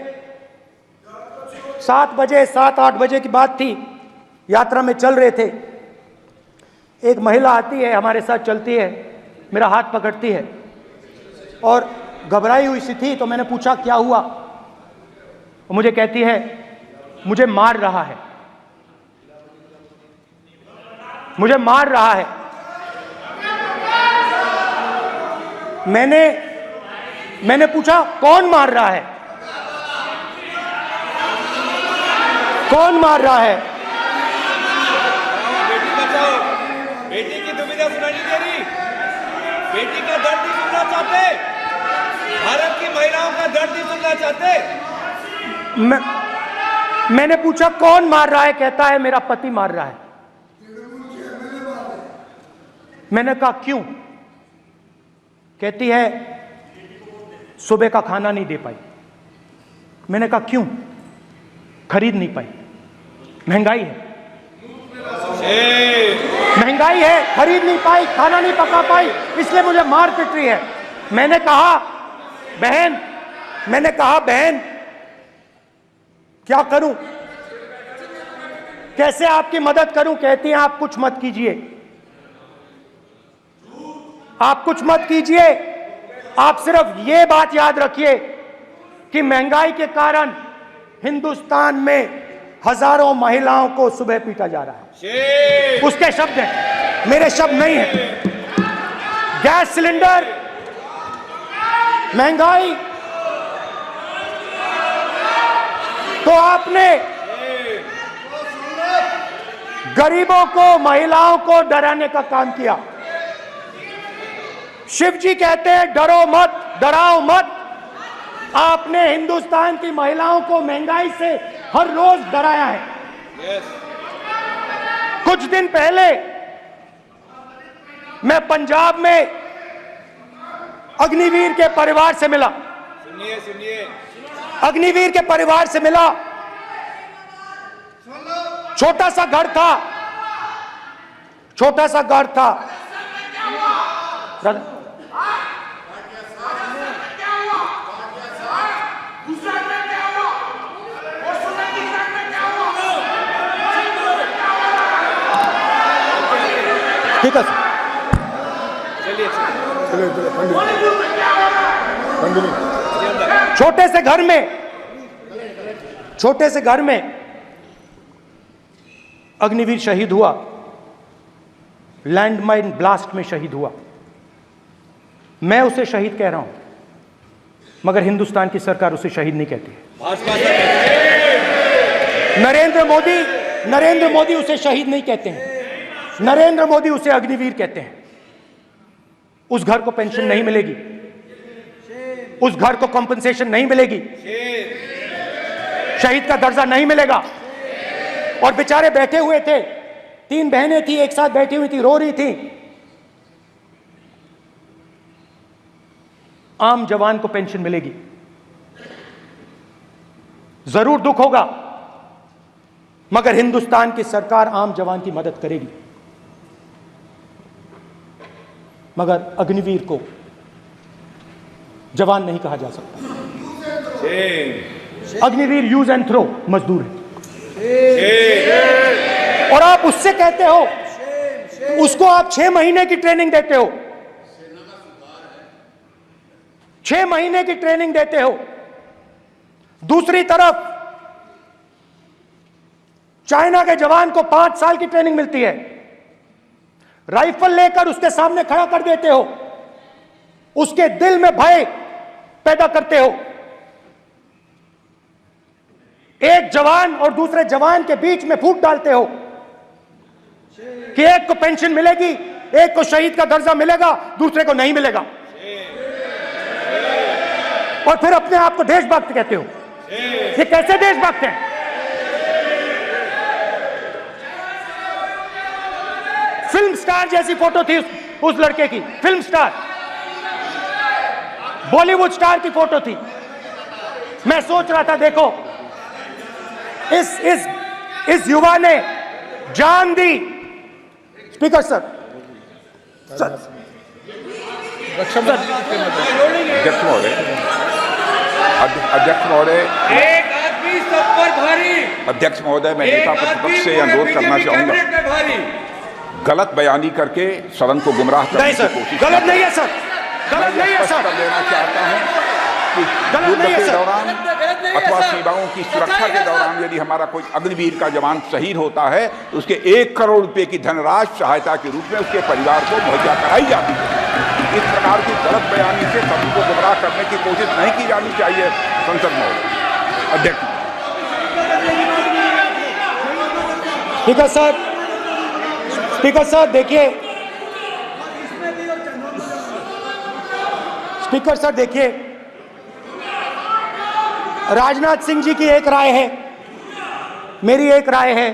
7 बजे 7-8 बजे की बात थी, यात्रा में चल रहे थे, एक महिला आती है, हमारे साथ चलती है, मेरा हाथ पकड़ती है और घबराई हुई सी थी। तो मैंने पूछा क्या हुआ, वो मुझे कहती है मुझे मार रहा है, मुझे मार रहा है। मैंने पूछा कौन मार रहा है, कौन मार रहा है? बेटी बचाओ, बेटी की दुविधा सुनाई नहीं दे रही, बेटी का दर्द नहीं सुनना चाहते, भारत की महिलाओं का दर्द नहीं सुनना चाहते। मैंने पूछा कौन मार रहा है, कहता है मेरा पति मार रहा है। मैंने कहा क्यों? कहती है सुबह का खाना नहीं दे पाई। मैंने कहा क्यों? खरीद नहीं पाई, महंगाई है, महंगाई है, खरीद नहीं पाई, खाना नहीं पका पाई, इसलिए मुझे मार पिट रही है। मैंने कहा बहन क्या करूं, कैसे आपकी मदद करूं? कहती हैं आप कुछ मत कीजिए, आप कुछ मत कीजिए, आप सिर्फ ये बात याद रखिए कि महंगाई के कारण हिंदुस्तान में हजारों महिलाओं को सुबह पीटा जा रहा है। उसके शब्द हैं, मेरे शब्द नहीं हैं। गैस सिलेंडर, महंगाई, तो आपने गरीबों को, महिलाओं को डराने का काम किया। शिव जी कहते हैं डरो मत, डराओ मत। आपने हिंदुस्तान की महिलाओं को महंगाई से हर रोज डराया है। कुछ दिन पहले मैं पंजाब में अग्निवीर के परिवार से मिला। सुनिए अग्निवीर के परिवार से मिला। छोटा सा घर था, छोटा सा घर था। ठीक है सर, छोटे से घर में अग्निवीर शहीद हुआ, लैंडमाइन ब्लास्ट में शहीद हुआ। मैं उसे शहीद कह रहा हूं, मगर हिंदुस्तान की सरकार उसे शहीद नहीं कहती। नरेंद्र मोदी उसे शहीद नहीं कहते हैं। नरेंद्र मोदी उसे अग्निवीर कहते हैं। उस घर को पेंशन नहीं मिलेगी, उस घर को कॉम्पनसेशन नहीं मिलेगी, शहीद का दर्जा नहीं मिलेगा। और बेचारे बैठे हुए थे, 3 बहनें थी, एक साथ बैठी हुई थी, रो रही थी। आम जवान को पेंशन मिलेगी, जरूर दुख होगा, मगर हिंदुस्तान की सरकार आम जवान की मदद करेगी। मगर अग्निवीर को जवान नहीं कहा जा सकता। अग्निवीर यूज एंड थ्रो मजदूर है। और आप उससे कहते हो, उसको आप 6 महीने की ट्रेनिंग देते हो, 6 महीने की ट्रेनिंग देते हो। दूसरी तरफ चाइना के जवान को 5 साल की ट्रेनिंग मिलती है। राइफल लेकर उसके सामने खड़ा कर देते हो, उसके दिल में भय पैदा करते हो। एक जवान और दूसरे जवान के बीच में फूट डालते हो कि एक को पेंशन मिलेगी, एक को शहीद का दर्जा मिलेगा, दूसरे को नहीं मिलेगा। और फिर अपने आप को देशभक्त कहते हो। ये कैसे देशभक्त हैं? फिल्म स्टार जैसी फोटो थी उस लड़के की, फिल्म स्टार, बॉलीवुड स्टार की फोटो थी। मैं सोच रहा था, देखो इस युवा ने जान दी। स्पीकर सर, अध्यक्ष महोदय, एक आदमी सब पर भारी। अध्यक्ष महोदय, मैं नेता प्रतिपक्ष से अनुरोध करना चाहूंगा, गलत बयानी करके सदन को गुमराह करने की कोशिश। गलत नहीं है सर, गलत नहीं है सर। कर देना चाहता हूं कि युद्ध के दौरान अथवा सीमाओं की सुरक्षा के दौरान यदि हमारा कोई अग्निवीर का जवान शहीद होता है तो उसके 1 करोड़ रुपए की धनराशि सहायता के रूप में उसके परिवार को मुहैया कराई जाती है। इस प्रकार की गलत बयानी से सदन को गुमराह करने की कोशिश नहीं की जानी चाहिए। संसद महोदय, अध्यक्ष। स्पीकर सर, स्पीकर सर देखिए, स्पीकर सर देखिए, राजनाथ सिंह जी की एक राय है, मेरी एक राय है।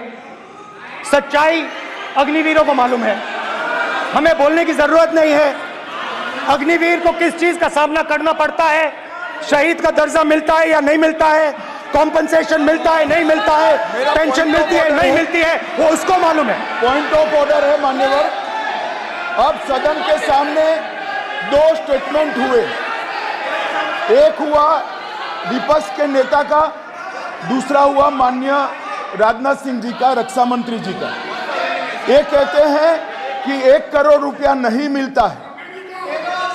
सच्चाई अग्निवीरों को मालूम है, हमें बोलने की जरूरत नहीं है। अग्निवीर को किस चीज का सामना करना पड़ता है, शहीद का दर्जा मिलता है या नहीं मिलता है, कॉम्पनसेशन मिलता है नहीं मिलता है, पेंशन मिलती है नहीं मिलती है, वो उसको मालूम है। पॉइंट ऑफ ऑर्डर है मान्यवर। अब सदन के सामने 2 स्टेटमेंट हुए, एक हुआ विपक्ष के नेता का, दूसरा हुआ माननीय राजनाथ सिंह जी का, रक्षा मंत्री जी का। ये कहते हैं कि 1 करोड़ रुपया नहीं मिलता है।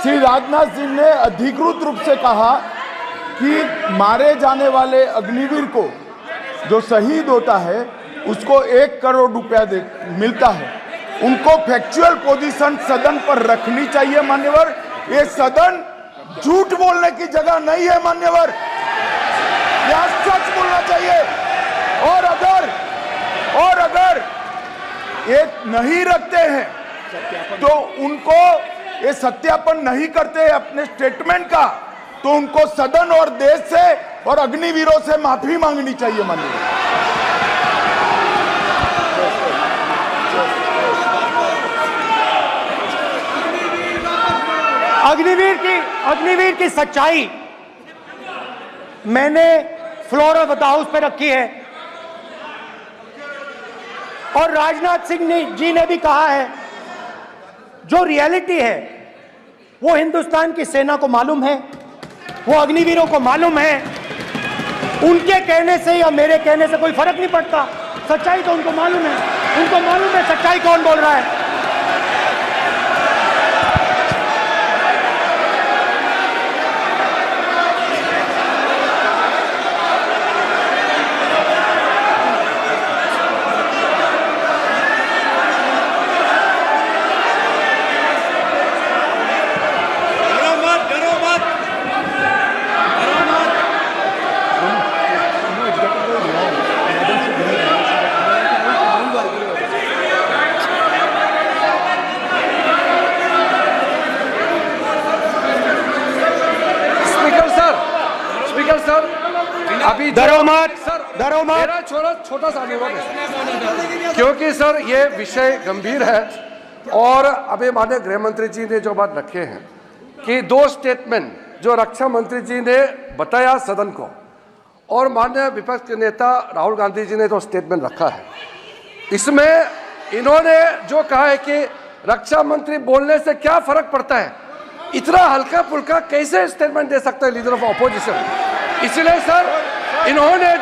श्री राजनाथ सिंह ने अधिकृत रूप से कहा कि मारे जाने वाले अग्निवीर को जो शहीद होता है उसको 1 करोड़ रुपया मिलता है। उनको फैक्चुअल पोजीशन सदन पर रखनी चाहिए मान्यवर। ये सदन झूठ बोलने की जगह नहीं है मान्यवर, यह सच बोलना चाहिए। और अगर ये नहीं रखते हैं तो उनको ये सत्यापन नहीं करते अपने स्टेटमेंट का, तो उनको सदन और देश से और अग्निवीरों से माफी मांगनी चाहिए माननीय। अग्निवीर की सच्चाई मैंने फ्लोर ऑफ द हाउस पे रखी है और राजनाथ सिंह जी ने भी कहा है। जो रियलिटी है वो हिंदुस्तान की सेना को मालूम है, वो अग्निवीरों को मालूम है। उनके कहने से या मेरे कहने से कोई फर्क नहीं पड़ता, सच्चाई तो उनको मालूम है। उनको मालूम है सच्चाई कौन बोल रहा है। अभी मेरा छोटा सा अनुरोध है, क्योंकि सर ये विषय गंभीर है और अभी माननीय गृह मंत्री जी ने जो बात रखे हैं कि 2 स्टेटमेंट जो रक्षा मंत्री जी ने बताया सदन को और माननीय विपक्ष के नेता राहुल गांधी जी ने जो स्टेटमेंट रखा है, इसमें इन्होंने जो कहा है कि रक्षा मंत्री बोलने से क्या फर्क पड़ता है, इतना हल्का फुल्का कैसे स्टेटमेंट दे सकता है लीडर ऑफ ऑपोजिशन। इसलिए सर इन्होंने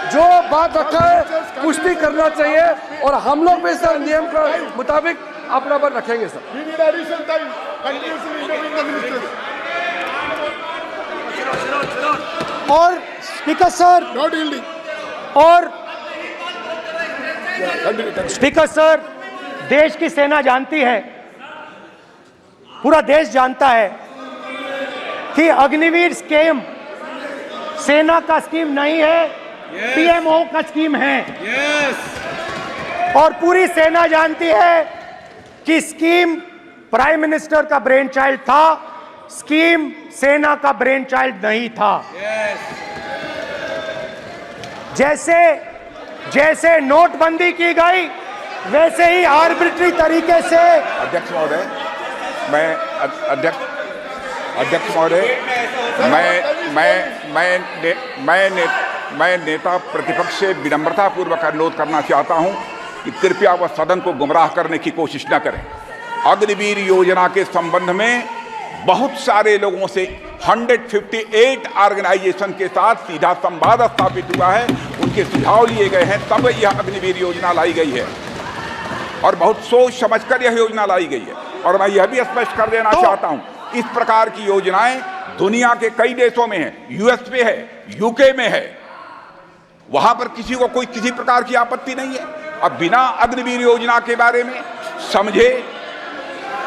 जो बात रखा है पुष्टि करना चाहिए और हम लोग भी सर नियम के मुताबिक अपना बात रखेंगे सर। और स्पीकर सर स्पीकर सर, देश की सेना जानती है, पूरा देश जानता है कि अग्निवीर स्कीम सेना का स्कीम नहीं है, पीएमओ का स्कीम है। और पूरी सेना जानती है कि स्कीम प्राइम मिनिस्टर का ब्रेन चाइल्ड था, स्कीम सेना का ब्रेन चाइल्ड नहीं था। जैसे नोटबंदी की गई वैसे ही आर्बिट्री तरीके से। अध्यक्ष महोदय, मैं नेता प्रतिपक्ष से विनम्रता पूर्वक अनुरोध करना चाहता हूं कि कृपया वह सदन को गुमराह करने की कोशिश न करें। अग्निवीर योजना के संबंध में बहुत सारे लोगों से 158 ऑर्गेनाइजेशन के साथ सीधा संवाद स्थापित हुआ है, उनके सुझाव लिए गए हैं, तब यह अग्निवीर योजना लाई गई है और बहुत सोच समझकर यह योजना लाई गई है। और मैं यह भी स्पष्ट कर देना चाहता हूं, इस प्रकार की योजनाएं दुनिया के कई देशों में है, यूएस में है, यूके में है, वहां पर किसी को कोई किसी प्रकार की आपत्ति नहीं है। अब बिना अग्निवीर योजना के बारे में समझे,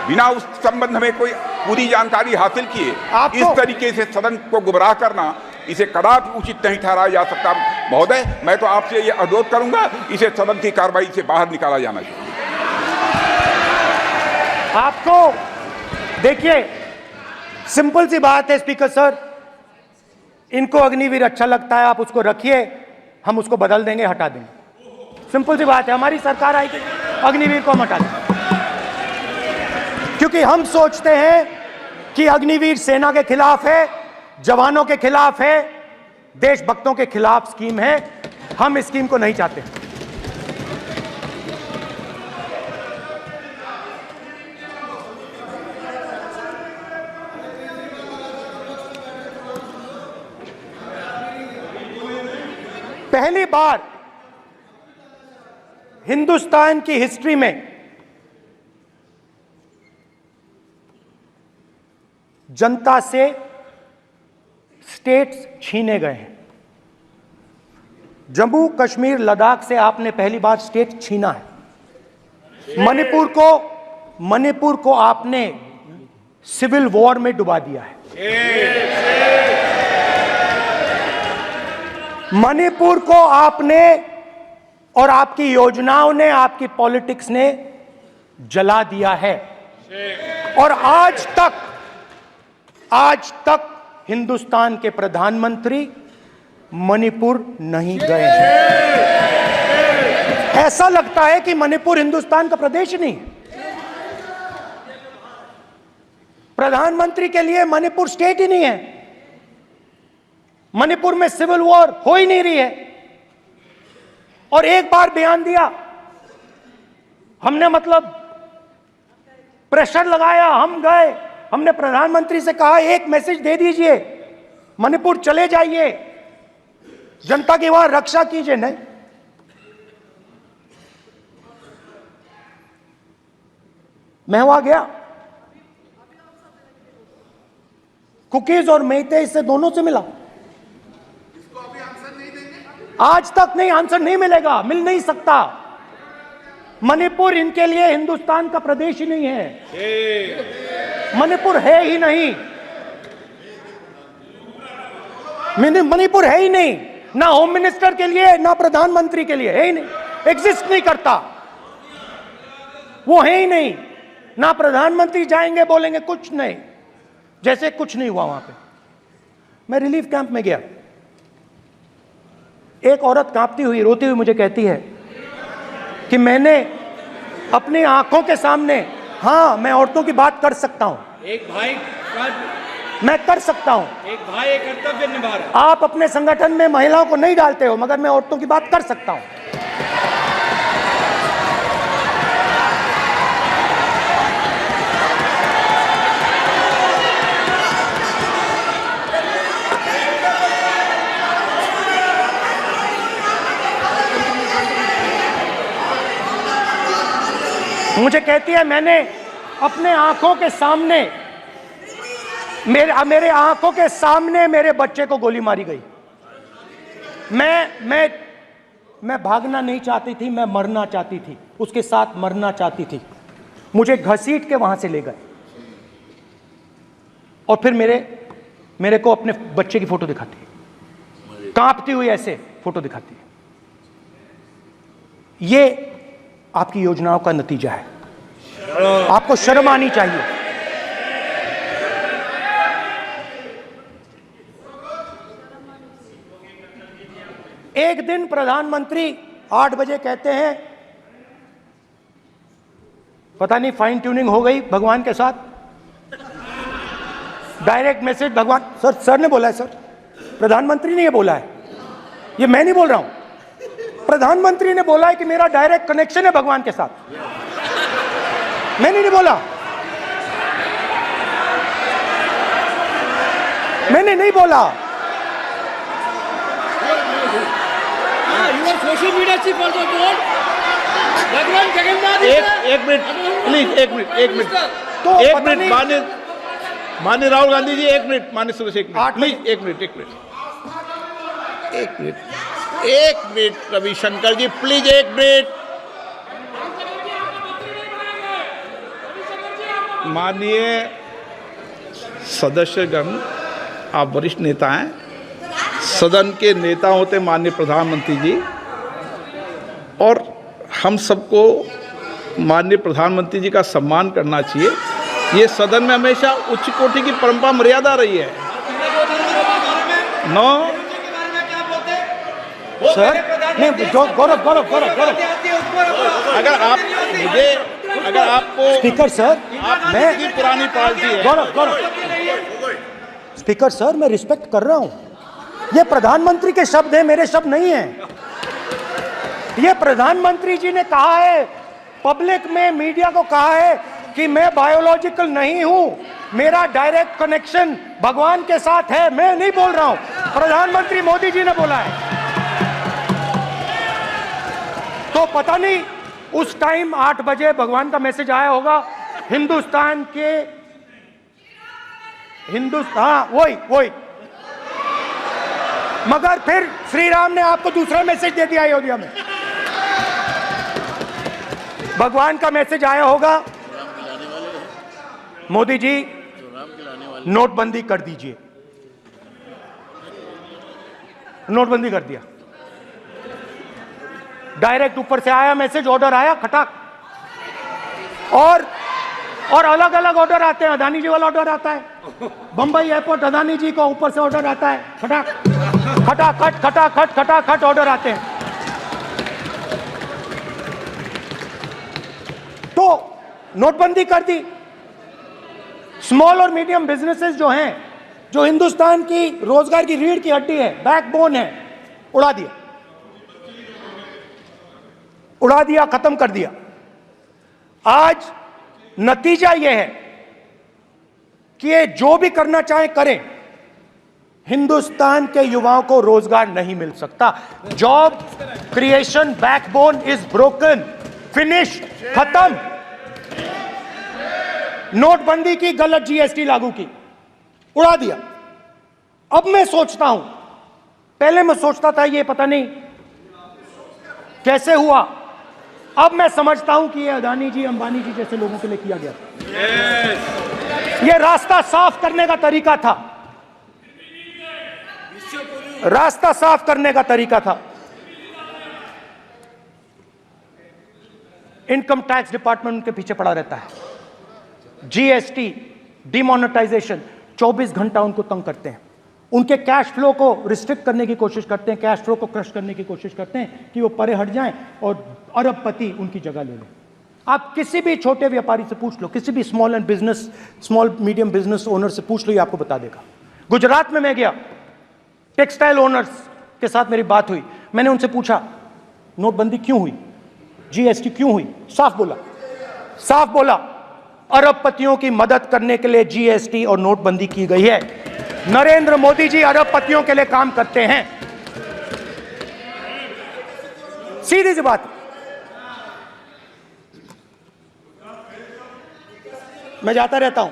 बिना उस संबंध में कोई पूरी जानकारी हासिल किए इस तरीके से सदन को गुमराह करना, इसे कदापि उचित नहीं ठहराया जा सकता। महोदय, मैं तो आपसे ये अनुरोध करूंगा, इसे सदन की कार्रवाई से बाहर निकाला जाना चाहिए। आपको देखिए, सिंपल सी बात है स्पीकर सर, इनको अग्निवीर अच्छा लगता है, आप उसको रखिए, हम उसको बदल देंगे, हटा देंगे। सिंपल सी बात है, हमारी सरकार आएगी, अग्निवीर को हम हटा देंगे, क्योंकि हम सोचते हैं कि अग्निवीर सेना के खिलाफ है, जवानों के खिलाफ है, देशभक्तों के खिलाफ स्कीम है। हम इस स्कीम को नहीं चाहते। पहली बार हिंदुस्तान की हिस्ट्री में जनता से स्टेट्स छीने गए हैं। जम्मू कश्मीर लद्दाख से आपने पहली बार स्टेट छीना है। मणिपुर को आपने सिविल वॉर में डुबा दिया है। मणिपुर को आपने और आपकी योजनाओं ने, आपकी पॉलिटिक्स ने जला दिया है। और आज तक हिंदुस्तान के प्रधानमंत्री मणिपुर नहीं गए हैं। ऐसा लगता है कि मणिपुर हिंदुस्तान का प्रदेश नहीं है। प्रधानमंत्री के लिए मणिपुर स्टेट ही नहीं है। मणिपुर में सिविल वॉर हो ही नहीं रही है। और एक बार बयान दिया हमने, मतलब प्रेशर लगाया, हम गए, हमने प्रधानमंत्री से कहा एक मैसेज दे दीजिए, मणिपुर चले जाइए, जनता की वहां रक्षा कीजिए। नहीं, मैं वहां गया, कुकीज और मेहते से दोनों से मिला। आज तक नहीं, आंसर नहीं मिलेगा, मिल नहीं सकता। मणिपुर इनके लिए हिंदुस्तान का प्रदेश ही नहीं है। मणिपुर है ही नहीं, मणिपुर है ही नहीं, ना होम मिनिस्टर के लिए ना प्रधानमंत्री के लिए, है ही नहीं, एग्जिस्ट नहीं करता, वो है ही नहीं। ना प्रधानमंत्री जाएंगे बोलेंगे कुछ नहीं, जैसे कुछ नहीं हुआ वहां पे। मैं रिलीफ कैंप में गया, एक औरत कांपती हुई, रोती हुई मुझे कहती है कि मैंने अपनी आंखों के सामने, हाँ मैं औरतों की बात कर सकता हूं, एक भाई मैं कर सकता हूं, एक भाई एक कर्तव्य निभा रहा है। आप अपने संगठन में महिलाओं को नहीं डालते हो, मगर मैं औरतों की बात कर सकता हूं। मुझे कहती है मैंने अपने आंखों के सामने, मेरे आंखों के सामने मेरे बच्चे को गोली मारी गई। मैं भागना नहीं चाहती थी, मैं मरना चाहती थी, उसके साथ मरना चाहती थी। मुझे घसीट के वहां से ले गए और फिर मेरे को अपने बच्चे की फोटो दिखाती है, कांपती हुई ऐसे फोटो दिखाती है। ये आपकी योजनाओं का नतीजा है। आपको शर्म आनी चाहिए। एक दिन प्रधानमंत्री 8 बजे कहते हैं, पता नहीं फाइन ट्यूनिंग हो गई भगवान के साथ, डायरेक्ट मैसेज भगवान, सर ने बोला है, सर प्रधानमंत्री ने ये बोला है, ये मैं नहीं बोल रहा हूं, प्रधानमंत्री ने बोला है कि मेरा डायरेक्ट कनेक्शन है भगवान के साथ, मैंने नहीं बोला, मैंने नहीं बोला। Social media chief also told भगवान जगन्नाथ। एक मिनट प्लीज, एक मिनट तो एक मिनट माननीय राहुल गांधी जी, एक मिनट, माननीय सदस्य एक मिनट प्लीज, एक मिनट रविशंकर जी प्लीज, एक मिनट। माननीय सदस्यगण, आप वरिष्ठ नेता हैं, सदन के नेता होते माननीय प्रधानमंत्री जी, और हम सबको माननीय प्रधानमंत्री जी का सम्मान करना चाहिए। ये सदन में हमेशा उच्च कोटि की परंपरा मर्यादा रही है। नो सर, नहीं, गौरव, अगर आपको स्पीकर सर, मैं पुरानी पार्टी है, गौरव स्पीकर सर, मैं रिस्पेक्ट कर रहा हूं। ये प्रधानमंत्री के शब्द हैं, मेरे शब्द नहीं हैं। ये प्रधानमंत्री जी ने कहा है, पब्लिक में, मीडिया को कहा है कि मैं बायोलॉजिकल नहीं हूं, मेरा डायरेक्ट कनेक्शन भगवान के साथ है। मैं नहीं बोल रहा हूं, प्रधानमंत्री मोदी जी ने बोला है। तो पता नहीं उस टाइम 8 बजे भगवान का मैसेज आया होगा, हिंदुस्तान वही मगर फिर श्री राम ने आपको दूसरा मैसेज दे दिया अयोध्या में। भगवान का मैसेज आया होगा, मोदी जी नोटबंदी कर दीजिए। नोटबंदी कर दिया, डायरेक्ट ऊपर से आया मैसेज, ऑर्डर आया खटाक। और अलग अलग ऑर्डर आते हैं। अदानी जी वाला ऑर्डर आता है, बंबई एयरपोर्ट अदानी जी को ऊपर से ऑर्डर आता है, खटाक खटाखट खटाखट खटाखट ऑर्डर आते हैं। तो नोटबंदी कर दी। स्मॉल और मीडियम बिजनेसेस जो हैं, जो हिंदुस्तान की रोजगार की रीढ़ की हड्डी है, बैकबोन है, उड़ा दिया, उड़ा दिया, खत्म कर दिया। आज नतीजा यह है कि ये जो भी करना चाहे करें, हिंदुस्तान के युवाओं को रोजगार नहीं मिल सकता। Job creation backbone is broken, finish, खत्म। नोटबंदी की, गलत जीएसटी लागू की, उड़ा दिया। अब मैं सोचता हूं, पहले मैं सोचता था ये पता नहीं कैसे हुआ, अब मैं समझता हूं कि ये अदानी जी, अंबानी जी जैसे लोगों के लिए किया गया था। ये रास्ता साफ करने का तरीका था, रास्ता साफ करने का तरीका था। इनकम टैक्स डिपार्टमेंट उनके पीछे पड़ा रहता है। जीएसटी, डिमोनेटाइजेशन, 24 घंटा उनको तंग करते हैं। उनके कैश फ्लो को रिस्ट्रिक्ट करने की कोशिश करते हैं, कैश फ्लो को क्रश करने की कोशिश करते हैं कि वो परे हट जाएं और अरबपति उनकी जगह ले लें। आप किसी भी छोटे व्यापारी से पूछ लो, किसी भी स्मॉल मीडियम बिजनेस ओनर से पूछ लो, ये आपको बता देगा। गुजरात में मैं गया, टेक्सटाइल ओनर्स के साथ मेरी बात हुई। मैंने उनसे पूछा नोटबंदी क्यों हुई, जीएसटी क्यों हुई? साफ बोला अरबपतियों की मदद करने के लिए जीएसटी और नोटबंदी की गई है। नरेंद्र मोदी जी अरबपतियों के लिए काम करते हैं, सीधी सी बात। मैं जाता रहता हूं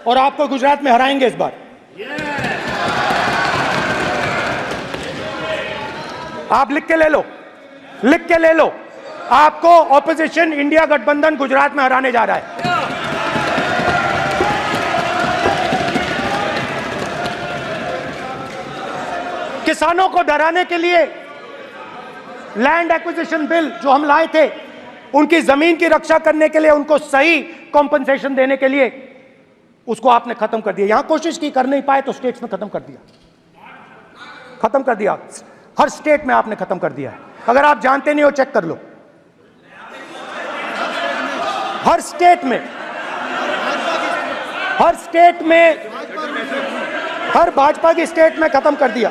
और आपको गुजरात में हराएंगे इस बार। आप लिख के ले लो, आपको ऑपोजिशन इंडिया गठबंधन गुजरात में हराने जा रहा है। किसानों को डराने के लिए लैंड एक्विजिशन बिल जो हम लाए थे, उनकी जमीन की रक्षा करने के लिए, उनको सही कॉम्पनसेशन देने के लिए, उसको आपने खत्म कर दिया। यहां कोशिश की, कर नहीं पाए तो स्टेट्स में खत्म कर दिया। हर स्टेट में आपने खत्म कर दिया है। अगर आप जानते नहीं हो, चेक कर लो। हर स्टेट में, हर भाजपा की स्टेट में खत्म कर दिया।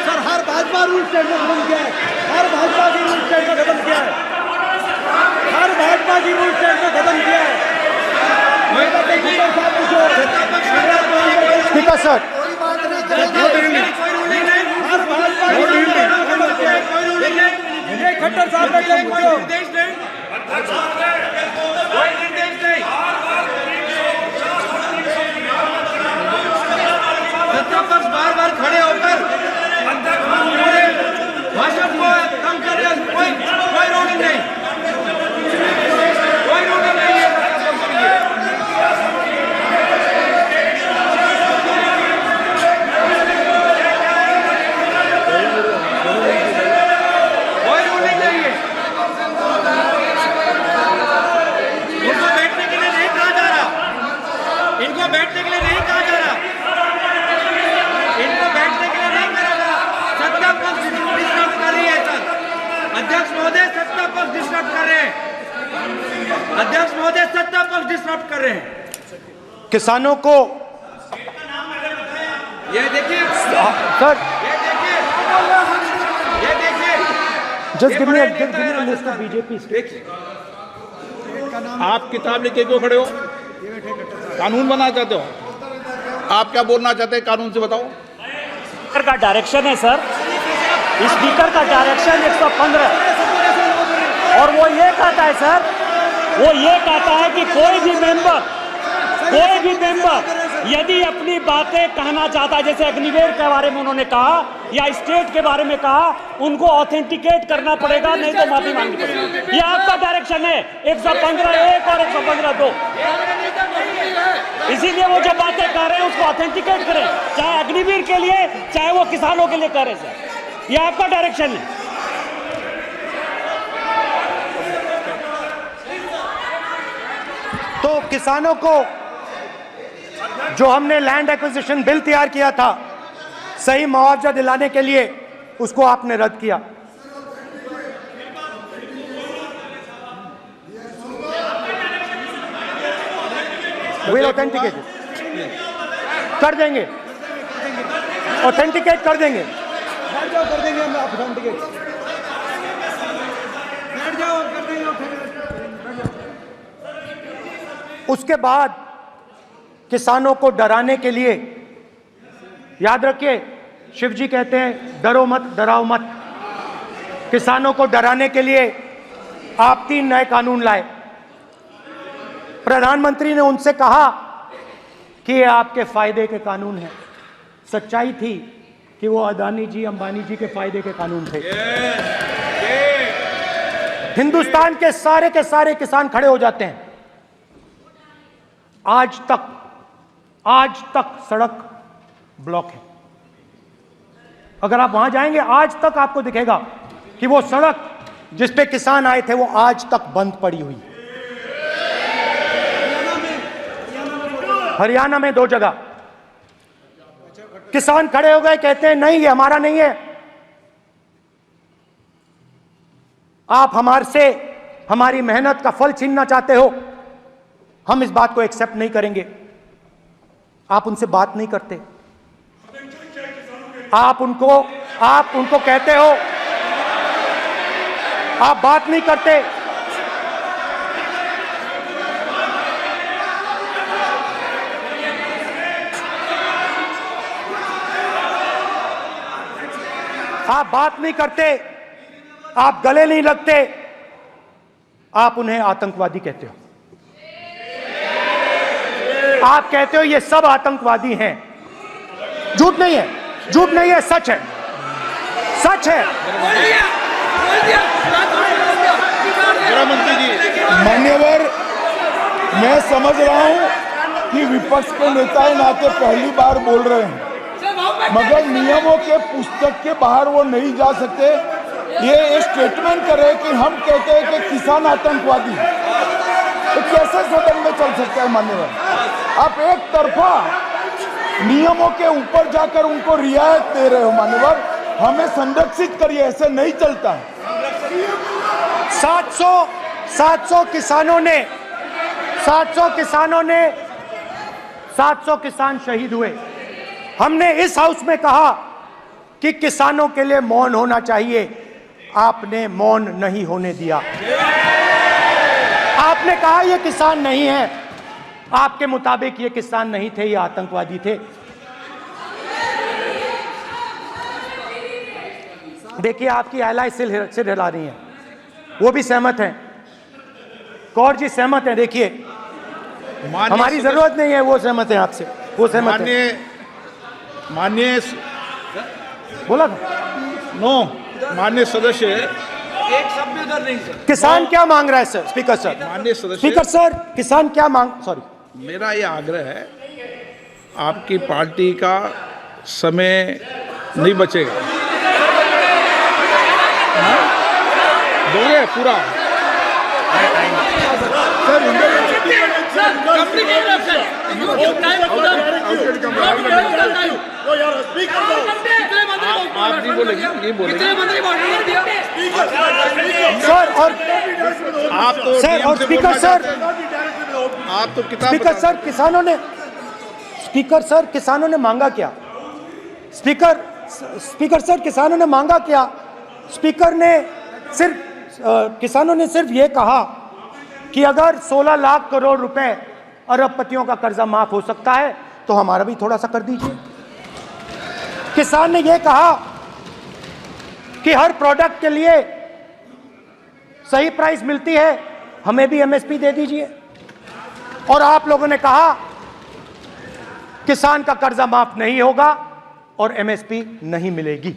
सर, हर भाजपा रूल स्टेट में खत्म किया है। हर भाजपा की रूल स्टेट में खत्म किया है। हर भाजपा की रूल स्टेट में खत्म किया है। स्पीकर सर, खट्टर साहब का कोई निर्देश नहीं, कोई निर्देश नहीं। सत्ता पक्ष बार खड़े होकर भाषण को कम कर रहे हैं। कोई रूलिंग नहीं, कोई रूलिंग नहीं है। बैठने के लिए नहीं कहा जा रहा, इनको बैठने के लिए नहीं कहा जा रहा। सत्ता पक्ष डिस्टर्ब कर रही है सर। अध्यक्ष महोदय सत्ता पक्ष डिस्टर्ब कर रहे हैं। अध्यक्ष महोदय सत्ता पक्ष डिस्टर्ब कर रहे हैं। किसानों को ये देखिए सर, ये देखिए just give me a list of BJP states. आप किताब लेके क्यों खड़े हो? कानून बनाना चाहते हो? आप क्या बोलना चाहते हैं, कानून से बताओ। स्पीकर का डायरेक्शन है सर, स्पीकर का डायरेक्शन 115, और वो ये कहता है सर, वो ये कहता है कि कोई भी मेंबर यदि अपनी बातें कहना चाहता है, जैसे अग्निवीर के बारे में उन्होंने कहा या स्टेट के बारे में कहा, उनको ऑथेंटिकेट करना पड़ेगा, नहीं तो माफी मांगनी पड़ेगी। ये आपका डायरेक्शन है 115(1) और 115(2). इसीलिए वो जो बातें कर रहे हैं उसको ऑथेंटिकेट करें, चाहे अग्निवीर के लिए चाहे वो किसानों के लिए कर रहे हैं। सर, ये आपका डायरेक्शन है। तो किसानों को जो हमने लैंड एक्विजिशन बिल तैयार किया था सही मुआवजा दिलाने के लिए, उसको आपने रद्द किया। विल ऑथेंटिकेट कर देंगे, ऑथेंटिकेट कर देंगे, बैठ जाओ, कर देंगे हम ऑथेंटिकेट, बैठ जाओ, कर देंगे ऑथेंटिकेट। उसके बाद किसानों को डराने के लिए, याद रखिए शिव जी कहते हैं डरो मत डराओ मत, किसानों को डराने के लिए आप 3 नए कानून लाए। प्रधानमंत्री ने उनसे कहा कि ये आपके फायदे के कानून हैं। सच्चाई थी कि वो अदानी जी अंबानी जी के फायदे के कानून थे। हिंदुस्तान के सारे किसान खड़े हो जाते हैं। आज तक सड़क ब्लॉक है। अगर आप वहां जाएंगे आज तक आपको दिखेगा कि वो सड़क जिस पे किसान आए थे वो आज तक बंद पड़ी हुई। हरियाणा में 2 जगह किसान खड़े हो गए, कहते हैं नहीं ये हमारा नहीं है, आप हमारी मेहनत का फल छीनना चाहते हो, हम इस बात को एक्सेप्ट नहीं करेंगे। आप उनसे बात नहीं करते, आप उनको कहते हो, आप बात नहीं करते। आप बात नहीं करते, आप गले नहीं लगते, आप उन्हें आतंकवादी कहते हो। आप कहते हो ये सब आतंकवादी हैं। झूठ नहीं है, झूठ नहीं है, सच है, सच है। गृहमंत्री जी, मान्यवर, मैं समझ रहा हूं कि विपक्ष के नेता नाते पहली बार बोल रहे हैं, मगर नियमों के पुस्तक के बाहर वो नहीं जा सकते। ये स्टेटमेंट करे कि हम कहते हैं कि किसान आतंकवादी, तो कैसे सदन में चल सकता है मान्यवर? आप एक तरफा नियमों के ऊपर जाकर उनको रियायत दे रहे हो मान्यवर, हमें संरक्षित करिए, ऐसे नहीं चलता। 700 किसान शहीद हुए। हमने इस हाउस में कहा कि किसानों के लिए मौन होना चाहिए, आपने मौन नहीं होने दिया। आपने कहा ये किसान नहीं है, आपके मुताबिक ये किसान नहीं थे, ये आतंकवादी थे। देखिए आपकी एलाई सिर हिला रही है, वो भी सहमत हैं, कौर जी सहमत हैं। देखिए हमारी जरूरत नहीं है, वो सहमत हैं आपसे, वो सहमत हैं। माननीय बोला था माननीय सदस्य, एक शब्द उधर नहीं सर। किसान क्या मांग रहा है सर? स्पीकर सर, माननीय सदस्य, स्पीकर सर, किसान क्या सॉरी, मेरा ये आग्रह है, आपकी पार्टी का समय नहीं बचेगा, दोगे पूरा? आप नहीं बोलेंगे, ये बोलेंगे सर। और आप तो सर और स्पीकर सर, आप तो किताब स्पीकर सर, किसानों ने मांगा क्या? स्पीकर सर, किसानों ने मांगा क्या? किसानों ने सिर्फ ये कहा कि अगर 16 लाख करोड़ रुपए अरबपतियों का कर्जा माफ हो सकता है तो हमारा भी थोड़ा सा कर दीजिए। किसान ने यह कहा कि हर प्रोडक्ट के लिए सही प्राइस मिलती है, हमें भी एमएसपी दे दीजिए। और आप लोगों ने कहा किसान का कर्जा माफ नहीं होगा और एमएसपी नहीं मिलेगी।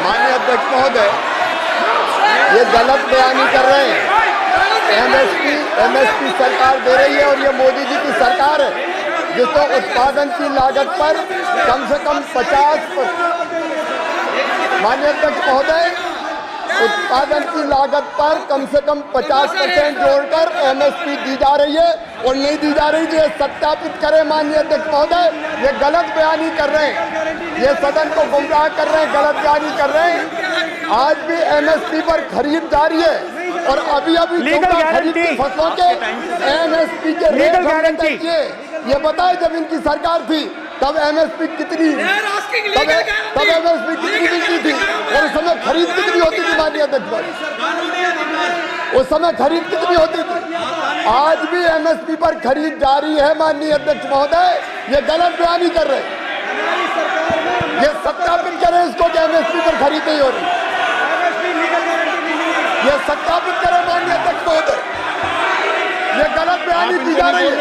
माननीय अध्यक्ष महोदय, ये गलत बयानी कर रहे हैं। एमएसपी सरकार दे रही है और ये मोदी जी की सरकार है जिसको उत्पादन की लागत पर कम से कम 50%। माननीय अध्यक्ष महोदय, उत्पादन की लागत पर कम से कम 50% जोड़कर एमएसपी दी जा रही है और नहीं दी जा रही। ये सत्यापित करें माननीय अध्यक्ष महोदय, ये गलत बयानी कर रहे हैं, ये सदन को गुमराह कर रहे हैं, गलत बयानी कर रहे हैं। आज भी एमएसपी पर खरीद जारी है और अभी खरीद की फसलों के एमएसपी के रेट हमने तय किए। ये बताए जब इनकी सरकार थी तब एमएसपी कितनी मिलती थी और उस समय खरीद कितनी होती थी माननीय अध्यक्ष, उस समय खरीद कितनी होती थी। आज भी एमएसपी पर खरीद जारी है माननीय अध्यक्ष महोदय, ये गलत बयानी कर रहे हैं। ये सत्यापित करें इसको कि एमएसपी पर खरीद नहीं हो रही, ये सत्यापित करें माननीय अध्यक्ष महोदय, ये गलत बयानी की जा रही है।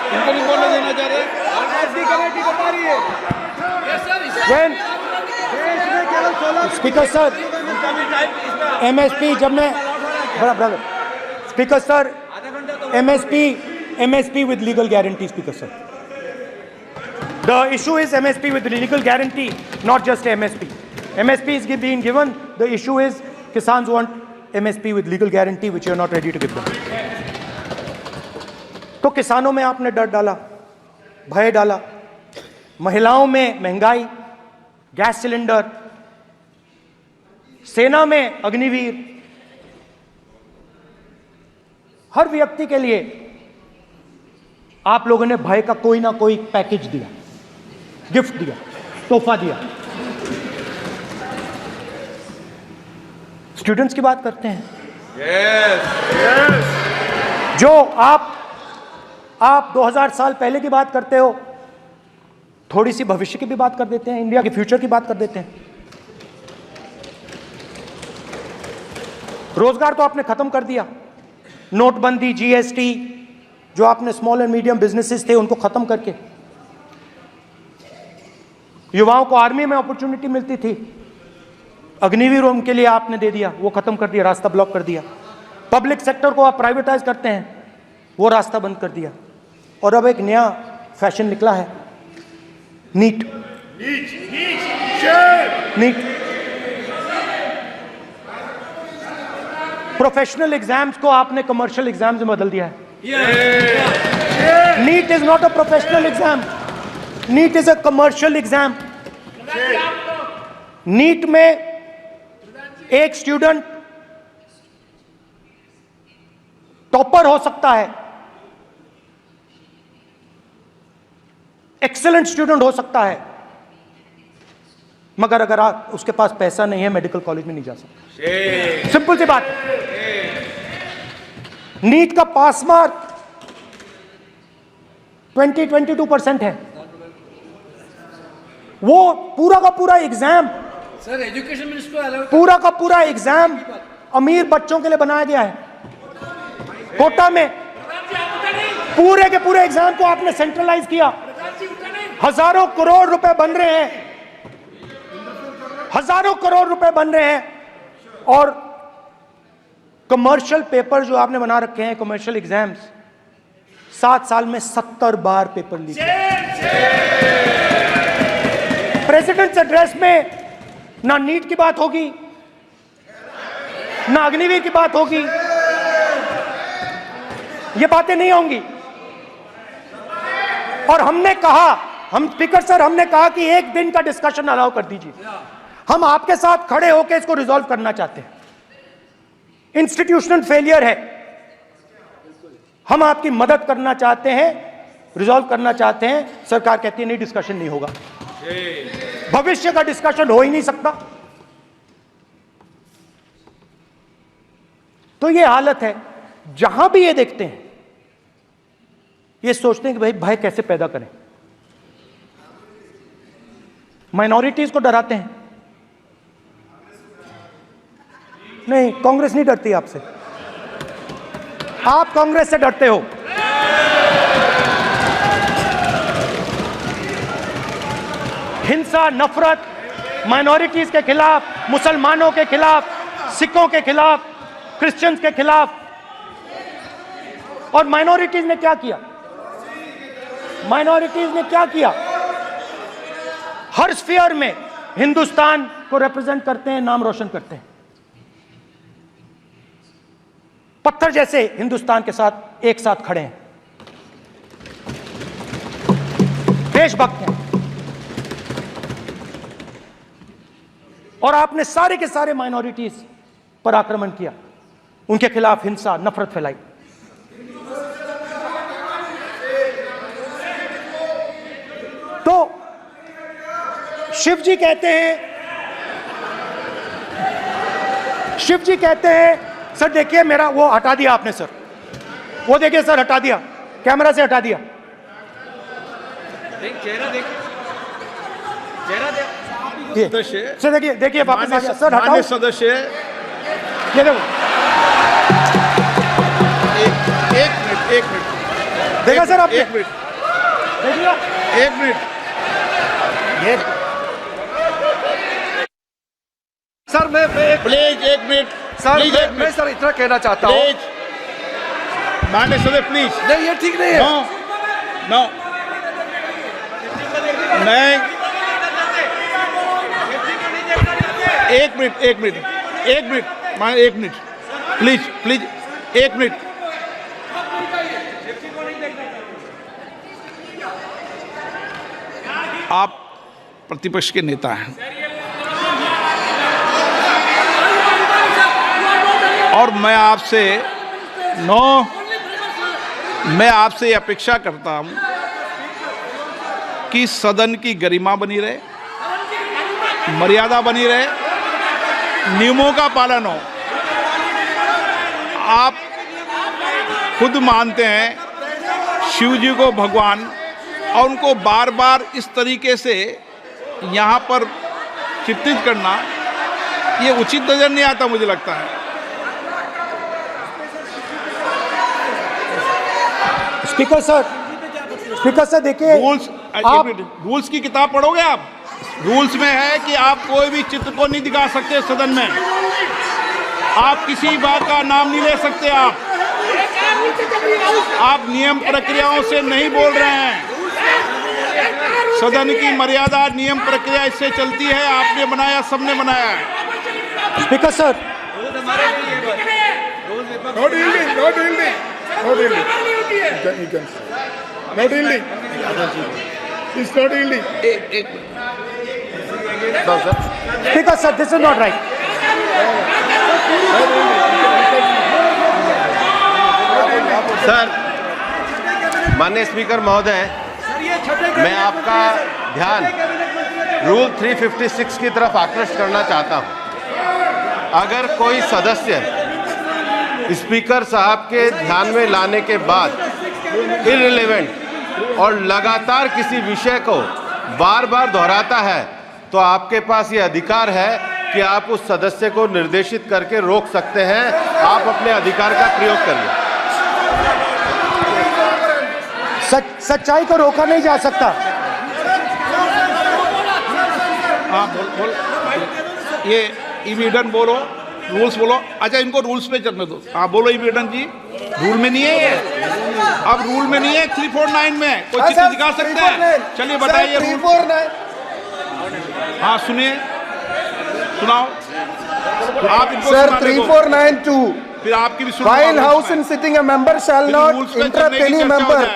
इनको नहीं बोलने देना चाह रहे। स्पीकर सर, एमएसपी जब मैं speaker sir, MSP with legal guarantee. Speaker sir, the issue is MSP with legal guarantee, not just MSP. MSP is being given. The issue is Kisans want MSP with legal guarantee, which you are not ready to give them. तो किसानों में आपने डर डाला, भय डाला, महिलाओं में महंगाई, गैस सिलेंडर, सेना में अग्निवीर, हर व्यक्ति के लिए आप लोगों ने भय का कोई ना कोई पैकेज दिया, गिफ्ट दिया, तोहफा दिया. स्टूडेंट्स की बात करते हैं. जो आप 2000 साल पहले की बात करते हो, थोड़ी सी भविष्य की भी बात कर देते हैं, इंडिया के फ्यूचर की बात कर देते हैं. रोजगार तो आपने खत्म कर दिया, नोटबंदी, जीएसटी, जो आपने स्मॉल एंड मीडियम बिजनेसेस थे उनको खत्म करके, युवाओं को आर्मी में अपॉर्चुनिटी मिलती थी, अग्निवीर उनके लिए आपने दे दिया, वो खत्म कर दिया, रास्ता ब्लॉक कर दिया. पब्लिक सेक्टर को आप प्राइवेटाइज करते हैं, वो रास्ता बंद कर दिया. और अब एक नया फैशन निकला है, नीट. प्रोफेशनल एग्जाम्स को आपने कमर्शियल एग्जाम्स में बदल दिया है. NEET is not a professional exam, NEET is a commercial exam. NEET में एक स्टूडेंट टॉपर हो सकता है, एक्सीलेंट स्टूडेंट हो सकता है, मगर अगर आप उसके पास पैसा नहीं है, मेडिकल कॉलेज में नहीं जा सकता. सिंपल सी बात. नीट का पास मार्क 22% है. वो पूरा का पूरा एग्जाम, सर एजुकेशन मिनिस्टर पूरा का पूरा एग्जाम अमीर बच्चों के लिए बनाया गया है. कोटा में पूरे के पूरे एग्जाम को आपने सेंट्रलाइज किया. हजारों करोड़ रुपए बन रहे हैं, हजारों करोड़ रुपए बन रहे हैं. और कमर्शियल पेपर जो आपने बना रखे हैं, कमर्शियल एग्जाम्स, 7 साल में 70 बार पेपर लीक. प्रेसिडेंट्स एड्रेस में ना नीट की बात होगी, ना अग्निवीर की बात होगी, ये बातें नहीं होंगी. और हमने कहा, हम स्पीकर सर, हमने कहा कि एक दिन का डिस्कशन अलाउ कर दीजिए. हम आपके साथ खड़े होकर इसको रिजॉल्व करना चाहते हैं. इंस्टीट्यूशनल फेलियर है, हम आपकी मदद करना चाहते हैं, रिजॉल्व करना चाहते हैं. सरकार कहती है नहीं, डिस्कशन नहीं होगा, भविष्य का डिस्कशन हो ही नहीं सकता. तो ये हालत है. जहां भी ये देखते हैं, ये सोचते हैं कि भाई भय कैसे पैदा करें, माइनॉरिटीज को डराते हैं. नहीं, कांग्रेस नहीं डरती आपसे. आप कांग्रेस से डरते हो। हिंसा, नफरत, माइनॉरिटीज के खिलाफ, मुसलमानों के खिलाफ, सिखों के खिलाफ, क्रिश्चियंस के खिलाफ। और माइनॉरिटीज ने क्या किया? माइनॉरिटीज ने क्या किया? हर स्फीयर में हिंदुस्तान को रिप्रेजेंट करते हैं, नाम रोशन करते हैं। पत्थर जैसे हिंदुस्तान के साथ एक साथ खड़े हैं, देशभक्त हैं। और आपने सारे के सारे माइनॉरिटीज पर आक्रमण किया, उनके खिलाफ हिंसा, नफरत फैलाई। तो शिव जी कहते हैं, सर देखिए मेरा वो हटा दिया आपने सर, वो देखिए सर हटा दिया, कैमरा से हटा दिया। चेहरा देख, चेहरा देख। सदस्य सर देखिए वापस आ गया सर, हटाओ सदस्य। ये देखो, एक मिनट देखा सर आपने? एक मिनट देखिए, एक मिनट। ये सर मैं प्लीज एक मिनट सर प्लीज, एक मैं मिनट सर इतना कहना चाहता हूँ। प्लीज माननीय सदस्य प्लीज। नहीं ये ठीक नहीं है। नो नो नहीं, एक मिनट मान, एक मिनट प्लीज एक मिनट। आप प्रतिपक्ष के नेता हैं और मैं आपसे अपेक्षा करता हूं कि सदन की गरिमा बनी रहे, मर्यादा बनी रहे, नियमों का पालन हो। आप खुद मानते हैं शिव जी को भगवान, और उनको बार बार इस तरीके से यहाँ पर चित्रित करना ये उचित नजर नहीं आता, मुझे लगता है। स्पीकर सर देखिए, रूल्स की किताब पढ़ोगे आप? रूल्स में है कि आप कोई भी चित्र को नहीं दिखा सकते सदन में, आप किसी बात का नाम नहीं ले सकते। आप नियम प्रक्रियाओं से नहीं बोल रहे हैं। सदन की मर्यादा, नियम प्रक्रिया इससे चलती है। आपने बनाया, सबने बनाया है। Speaker sir, speaker sir, this is not right. Sir, माननीय स्पीकर महोदय, मैं आपका ध्यान रूल 356 की तरफ आकृष्ट करना चाहता हूं। अगर कोई सदस्य स्पीकर साहब के ध्यान में लाने के बाद इररिलेवेंट और लगातार किसी विषय को बार बार दोहराता है, तो आपके पास ये अधिकार है कि आप उस सदस्य को निर्देशित करके रोक सकते हैं। आप अपने अधिकार का प्रयोग करिए। सच्चाई को रोका नहीं जा सकता। हाँ बोल ये इविडेंट बोलो, रूल्स बोलो। अच्छा, इनको रूल्स पे चलने दो। हाँ बोलो इविडेंट जी, रूल में नहीं है ये। अब रूल में नहीं है, 349 में कोई चित्र दिखा सकते हैं? चलिए बताइए। 349 हाँ सुनिए, सुनाओ आप इनको। सर 3492, फिर आपकी भी सुनो। while house in sitting a member shall not interrupt any member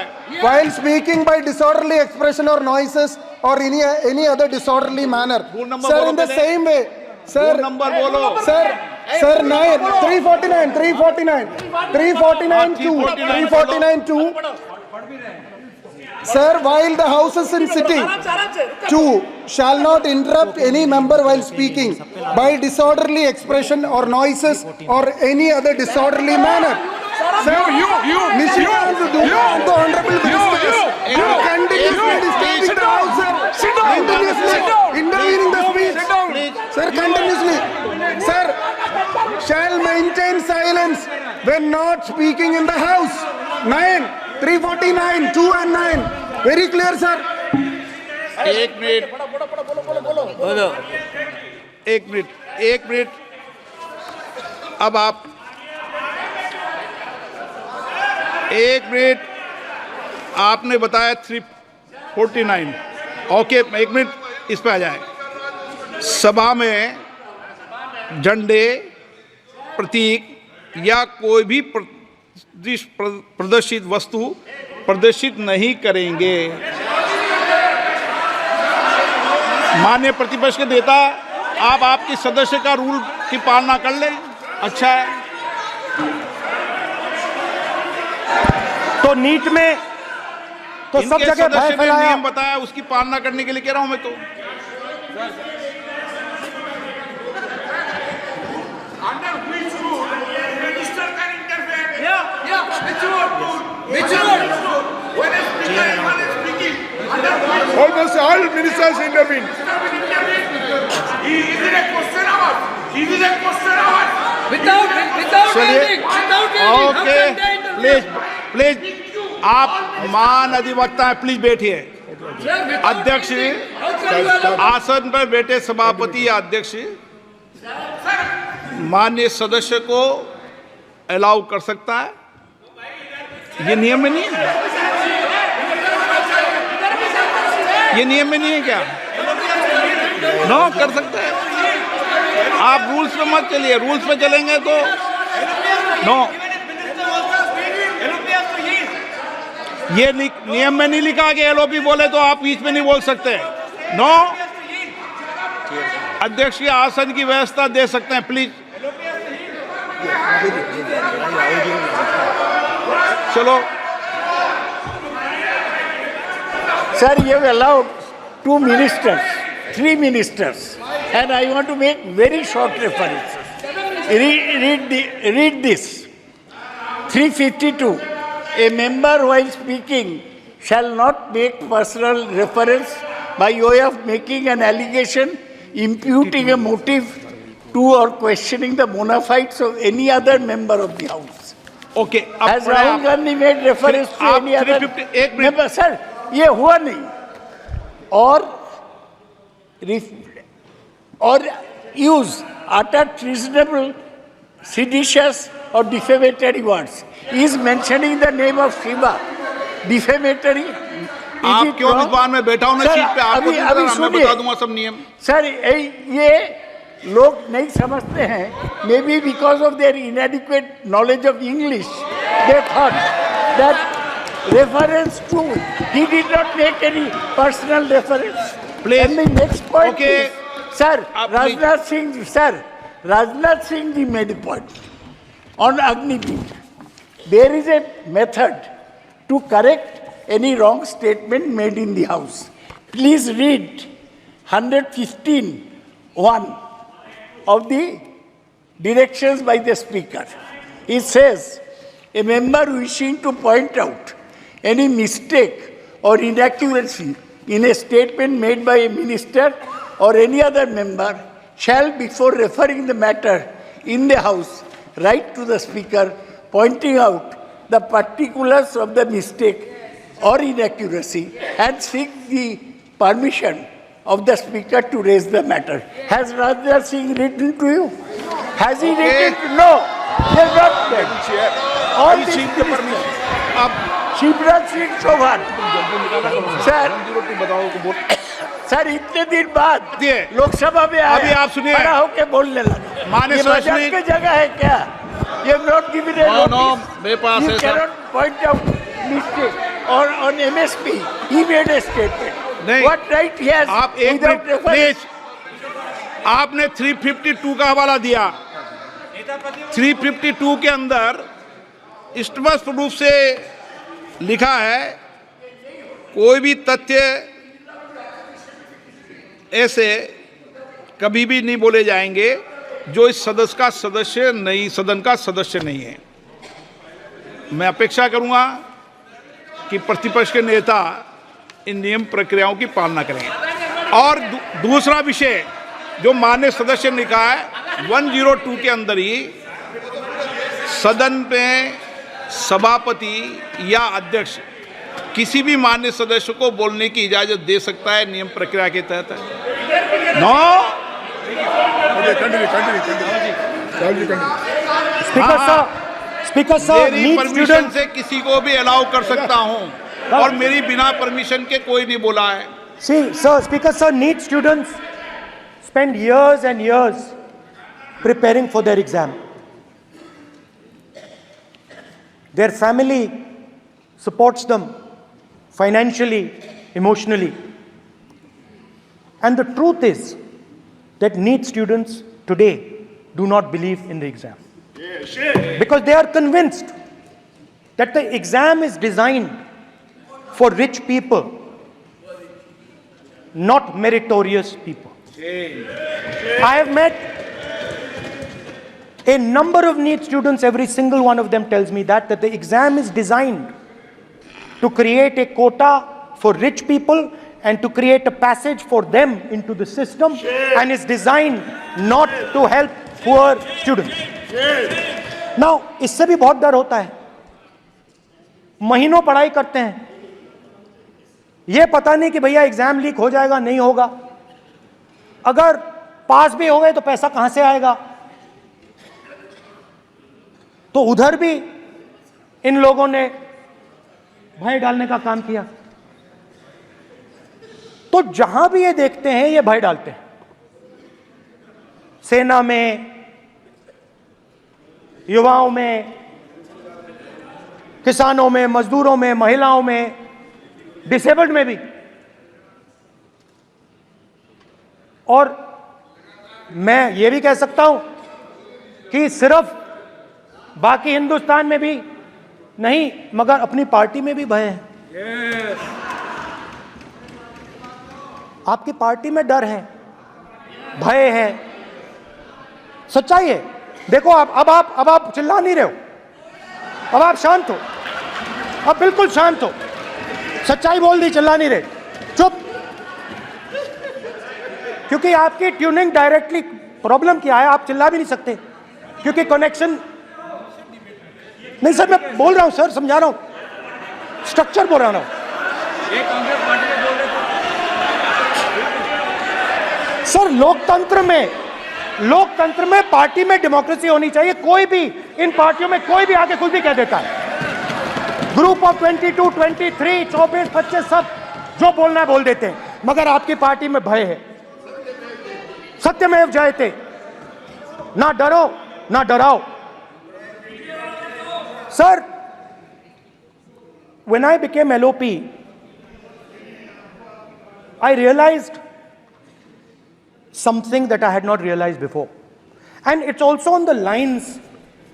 while speaking by disorderly expression or noises or any other disorderly manner. Sir, in the same way, sir, number बोलो। sir 349 2. Sir, while the house is in sitting, 2 shall not interrupt any member while speaking by disorderly expression or noises or any other disorderly manner. Sir, Nishikant Duma and the Honorable Ministers continuously disturbing the house, sir. Continuously intervening the speech. Sir, continuously. Sir, shall maintain silence when not speaking in the house. 9, 349, 2 and 9. Very clear, sir. एक minute. अब आप 1 minute, आपने बताया 349। Okay, 1 minute इस पे आ जाए। सभा में झंडे, प्रतीक या कोई भी प्रदर्शित वस्तु प्रदर्शित नहीं करेंगे। माननीय प्रतिपक्ष के नेता, आप आपकी सदस्य का रूल की पालना कर लें, अच्छा है। तो नीट में तो सब इनके जगह भय सदस्य ने फैलाया। नियम बताया, उसकी पालना करने के लिए कह रहा हूं मैं तो। Almost all ministers intervene. Is it a question hour? Is it a question hour? Without ending. Okay, please आप मान अधिवक्ता हैं, प्लीज बैठिए। अध्यक्ष, आसन पर बैठे सभापति या अध्यक्ष माननीय सदस्य को अलाउ कर सकता है, ये नियम में नहीं है। ये नियम में नहीं है क्या? नो, कर सकते हैं। आप रूल्स पे मत चलिए, रूल्स पे चलेंगे तो नो। ये नियम में नहीं लिखा कि एलओपी बोले तो आप बीच में नहीं बोल सकते। नो, अध्यक्ष के आसन की व्यवस्था दे सकते हैं, प्लीज। चलो। Sir, you have allowed 2 ministers, 3 ministers, and I want to make very short references. Read this. 352. A member while speaking shall not make personal reference by way of making an allegation, imputing a motive to or questioning the bona fides of any other member of the House. Okay. Has Rahul Gandhi made reference to any other member? Sir, ये हुआ नहीं। और use utter treasonable, seditious or defamatory words. He is mentioning the name of Shiva. Defamatory. आप क्यों विद्वान में बैठा हूं ना सीट पे, आपको मैं बता दूंगा सब नियम। सर, ये लोग नहीं समझते हैं। May be because of their इनएडिक्वेट knowledge of English, they thought that reference to, he did not make any personal reference. Please. And the next point Okay. is, sir, Rajnath Singh ji made a point on Agniveer. There is a method to correct any wrong statement made in the House. Please read 115(1) of the directions by the Speaker. It says, a member wishing to point out any mistake or inaccuracy in a statement made by a minister or any other member shall, before referring the matter in the House, write to the Speaker pointing out the particulars of the mistake or inaccuracy and seek the permission of the Speaker to raise the matter. Has Rajnath Singh written to you? Has he written to you? No, he has not done. All these ministers. Shivraj Singh Chouhan sir इतने दिन बाद लोकसभा में अभी आप सुनिए, खड़ा होकर बोलने लगा। माननीय मजाक की जगह है क्या? ये नॉट गिवन ए नोटिस। मेरे पास है सर। पॉइंट आउट मिस्टेक और on MSP he made a statement. नहीं, व्हाट राइट ही हैज? आप एक मिनट प्लीज। आपने 352 का हवाला दिया। 352 के अंदर स्पष्ट रूप से लिखा है, कोई भी तथ्य ऐसे कभी भी नहीं बोले जाएंगे जो इस सदन का सदस्य नहीं है। मैं अपेक्षा करूंगा कि प्रतिपक्ष के नेता इन नियम प्रक्रियाओं की पालना करें। और दूसरा विषय, जो माननीय सदस्य ने कहा है 102 के अंदर ही सदन में सभापति या अध्यक्ष किसी भी माननीय सदस्य को बोलने की इजाजत दे सकता है, नियम प्रक्रिया के तहत है। नो स्पीकर सर मेरी परमिशन से किसी को भी अलाउ कर सकता हूं और मेरी बिना परमिशन के कोई नहीं बोला है। See, sir, Speaker sir, NEET students spend years and years preparing for their exam. Their family supports them financially, emotionally. And the truth is that NEET students today do not believe in the exam. Because they are convinced that the exam is designed for rich people, not meritorious people. I have met a number of NEET students, every single one of them tells me that the exam is designed to create a quota for rich people and to create a passage for them into the system, and is designed not to help poor students. Now, इससे भी बहुत डर होता है। महीनों पढ़ाई करते हैं, ये पता नहीं कि भैया एग्जाम लीक हो जाएगा, नहीं होगा, अगर पास भी हो गए तो पैसा कहां से आएगा। तो उधर भी इन लोगों ने भय डालने का काम किया। तो जहां भी ये देखते हैं ये भय डालते हैं। सेना में, युवाओं में, किसानों में, मजदूरों में, महिलाओं में, डिसेबल्ड में भी। और मैं ये भी कह सकता हूं कि सिर्फ बाकी हिंदुस्तान में भी नहीं, मगर अपनी पार्टी में भी भय है। आपकी पार्टी में डर है, भय है, सच्चाई है। देखो अब आप चिल्ला नहीं रहे हो, अब आप शांत हो, अब बिल्कुल शांत हो, सच्चाई बोल दी, चिल्ला नहीं रहे, चुप। क्योंकि आपकी ट्यूनिंग डायरेक्टली, प्रॉब्लम क्या है, आप चिल्ला भी नहीं सकते क्योंकि कनेक्शन नहीं। सर मैं बोल रहा हूं, सर समझा रहा हूं, स्ट्रक्चर बोल रहा हूं। सर लोकतंत्र में पार्टी में डेमोक्रेसी होनी चाहिए। कोई भी इन पार्टियों में कोई भी आके कुछ भी कह देता है। ग्रुप ऑफ 22, 23, 24, 25 सब जो बोलना है बोल देते हैं, मगर आपकी पार्टी में भय है। सत्यमेव जयते, ना डरो ना डराओ। Sir, when I became LOP, I realized something that I had not realized before. And it's also on the lines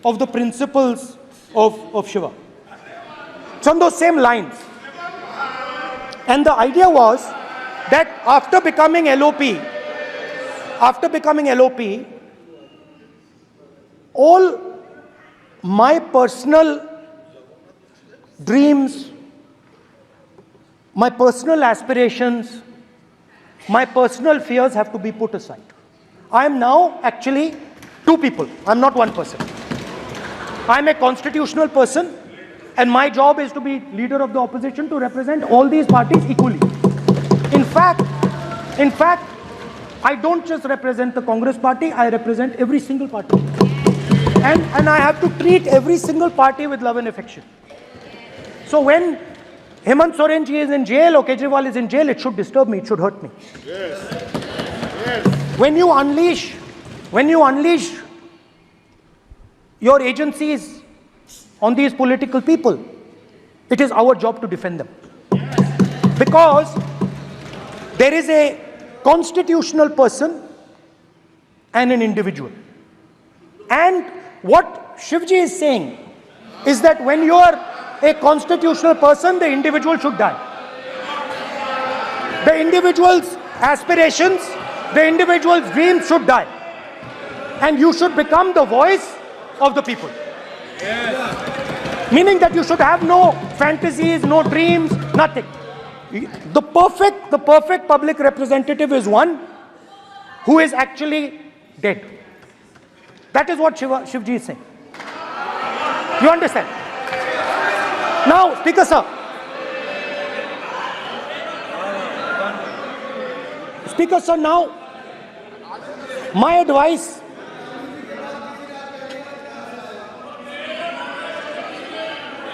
of the principles of Shiva. It's on those same lines. And the idea was that after becoming LOP, all my personal dreams, my personal aspirations, my personal fears have to be put aside. I am now actually two people. I'm not one person. I'm a constitutional person, and my job is to be leader of the opposition, to represent all these parties equally. In fact, I don't just represent the Congress party, I represent every single party. And I have to treat every single party with love and affection. So when Hemant Soren ji is in jail or Kejriwal is in jail, it should disturb me, it should hurt me. Yes. When you unleash your agencies on these political people, it is our job to defend them. Because there is a constitutional person and an individual. And what Shivji is saying is that when you are a constitutional person, the individual should die. The individual's aspirations, the individual's dreams should die. And you should become the voice of the people. Yes. Meaning that you should have no fantasies, no dreams, nothing. The perfect public representative is one who is actually dead. That is what Shivji is saying. You understand? Now, Speaker sir. Speaker sir, now, my advice.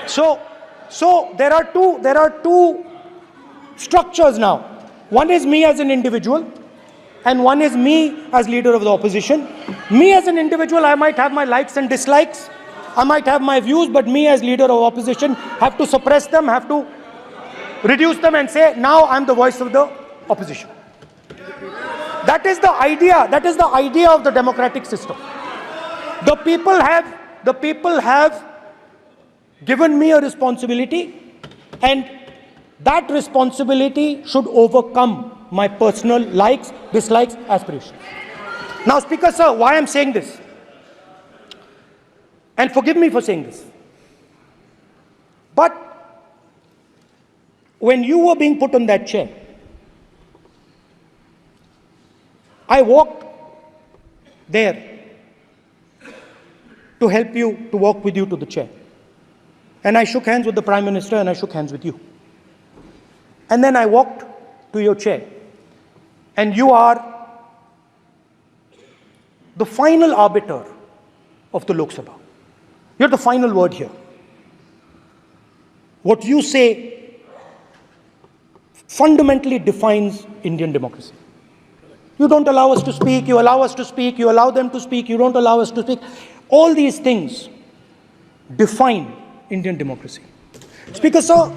So there are two structures now. One is me as an individual, and one is me as leader of the opposition. Me as an individual, I might have my likes and dislikes, I might have my views, but me as leader of opposition have to suppress them, have to reduce them and say, now I'm the voice of the opposition. That is the idea. That is the idea of the democratic system. The people have given me a responsibility, and that responsibility should overcome my personal likes, dislikes, aspirations. Now, Speaker sir, why I'm saying this, and forgive me for saying this, but when you were being put on that chair, I walked there to help you, to walk with you to the chair. And I shook hands with the Prime Minister, and I shook hands with you. And then I walked to your chair. And you are the final arbiter of the Lok Sabha. You're the final word here. What you say fundamentally defines Indian democracy. You don't allow us to speak, you allow us to speak, you allow them to speak, you don't allow us to speak. All these things define Indian democracy. Speaker sir,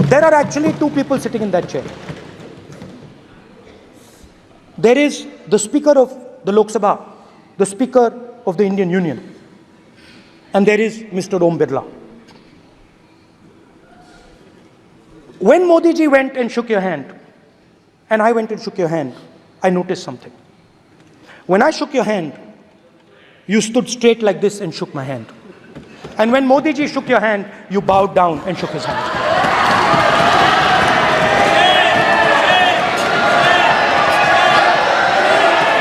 there are actually two people sitting in that chair. There is the Speaker of the Lok Sabha, the Speaker of the Indian Union, and there is Mr. Om Birla. When Modi ji went and shook your hand, and I went and shook your hand, I noticed something. When I shook your hand, you stood straight like this and shook my hand. And when Modi ji shook your hand, you bowed down and shook his hand.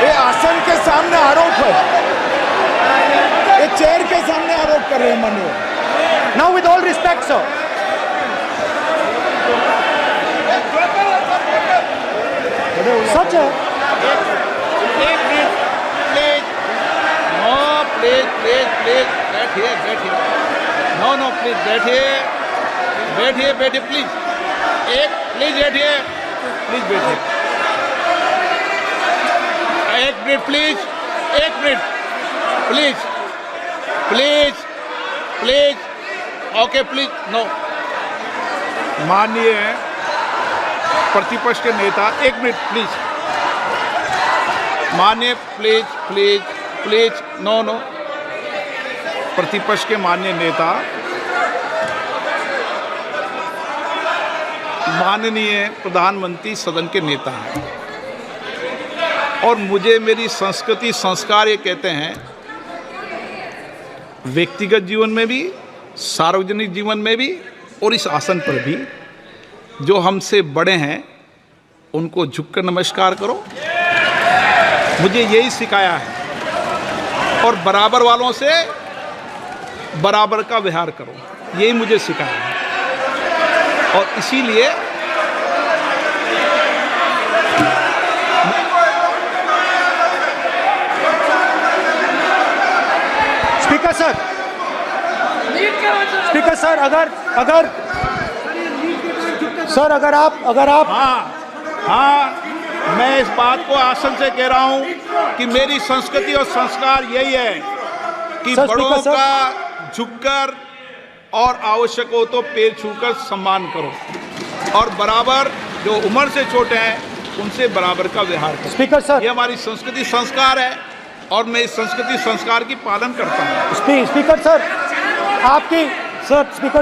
ये आसन के सामने आरोप है, ये chair के सामने आरोप कर रहे हैं माननीय। Now, with all respect, sir. Such a please बैठिए नो प्लीज बैठिए प्लीज बैठिए एक minute please okay please no. माननीय प्रतिपक्ष के नेता, एक मिनट प्लीज, माननीय प्लीज नो। प्रतिपक्ष के माननीय नेता, माननीय प्रधानमंत्री सदन के नेता हैं, और मुझे मेरी संस्कृति संस्कार ये कहते हैं, व्यक्तिगत जीवन में भी, सार्वजनिक जीवन में भी, और इस आसन पर भी, जो हमसे बड़े हैं उनको झुककर नमस्कार करो। मुझे यही सिखाया है, और बराबर वालों से बराबर का व्यवहार करो, यही मुझे सिखाया है। और इसीलिए स्पीकर सर, अगर आप हाँ, मैं इस बात को आसन से कह रहा हूं कि मेरी संस्कृति और संस्कार यही है कि बड़ों का झुककर और आवश्यक हो तो पैर छूकर सम्मान करो, और बराबर जो उम्र से छोटे हैं उनसे बराबर का व्यवहार करो। स्पीकर सर, ये हमारी संस्कृति संस्कार है, और मैं इस संस्कृति संस्कार की पालन करता हूँ। स्पीकर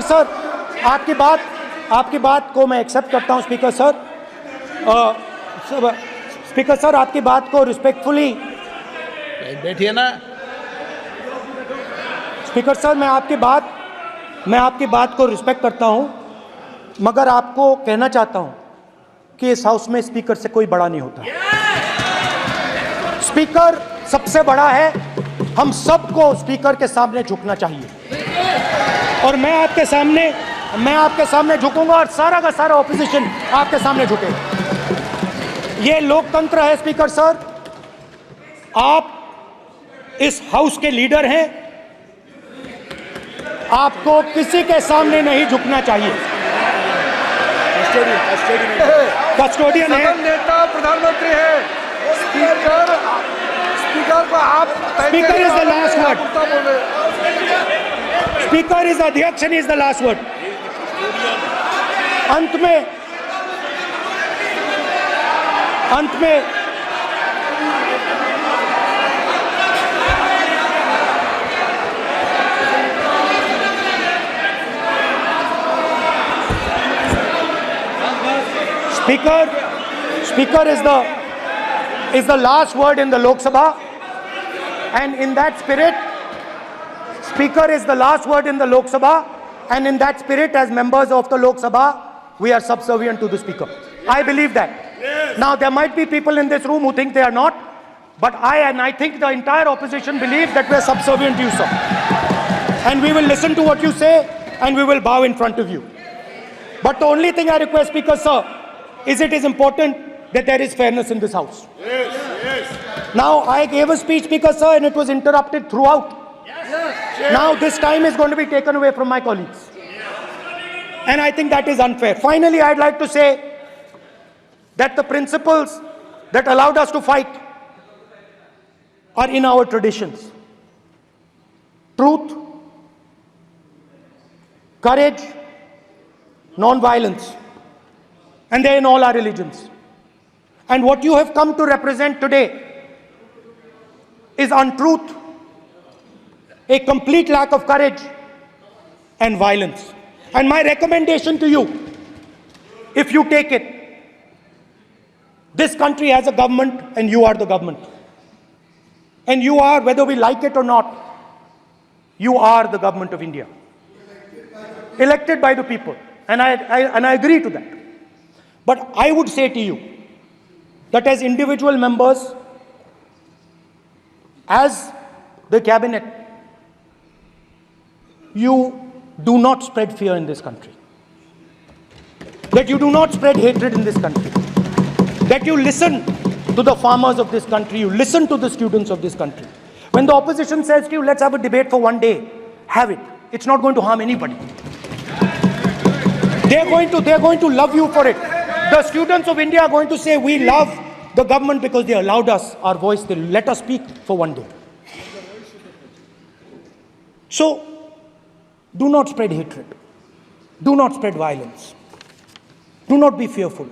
सर, आपकी बात को मैं एक्सेप्ट करता हूँ। स्पीकर सर, आपकी बात को रिस्पेक्टफुली बैठिए ना। स्पीकर सर, मैं आपकी बात को रिस्पेक्ट करता हूँ, मगर आपको कहना चाहता हूँ कि इस हाउस में स्पीकर से कोई बड़ा नहीं होता। स्पीकर सबसे बड़ा है, हम सबको स्पीकर के सामने झुकना चाहिए और मैं आपके सामने झुकूंगा और सारा का सारा ऑपोजिशन आपके सामने झुकेगा। ये लोकतंत्र है स्पीकर सर, आप इस हाउस के लीडर हैं, आपको किसी के सामने नहीं झुकना चाहिए। कस्टोडियन है, नेता प्रधानमंत्री है, स्पीकर को आप speaker is the last word, speaker is अध्यक्ष and is the last word. अंत में Speaker is the last word in the Lok Sabha, and in that spirit, Speaker is the last word in the Lok Sabha, and in that spirit, as members of the Lok Sabha, we are subservient to the Speaker. I believe that. Yes. Now, there might be people in this room who think they are not, but I think the entire opposition believes that we are subservient to you, sir. And we will listen to what you say, and we will bow in front of you. But the only thing I request, Speaker, sir, is it is important that there is fairness in this house. Yes, yes. Now, I gave a speech, Speaker, sir, and it was interrupted throughout. Yes. Now, this time is going to be taken away from my colleagues. And I think that is unfair. Finally, I'd like to say that the principles that allowed us to fight are in our traditions. Truth, courage, non-violence. And they're in all our religions. And what you have come to represent today is untruth, a complete lack of courage, and violence. And my recommendation to you, if you take it, this country has a government and you are the government. And you are, whether we like it or not, you are the government of India. Elected by the people. And I agree to that. But I would say to you that as individual members, as the cabinet, you do not spread fear in this country. That you do not spread hatred in this country. That you listen to the farmers of this country, you listen to the students of this country. When the opposition says to you, let's have a debate for one day, have it. It's not going to harm anybody. They're going to love you for it. The students of India are going to say, we love the government because they allowed us our voice, they let us speak for one day. So, do not spread hatred. Do not spread violence. Do not be fearful.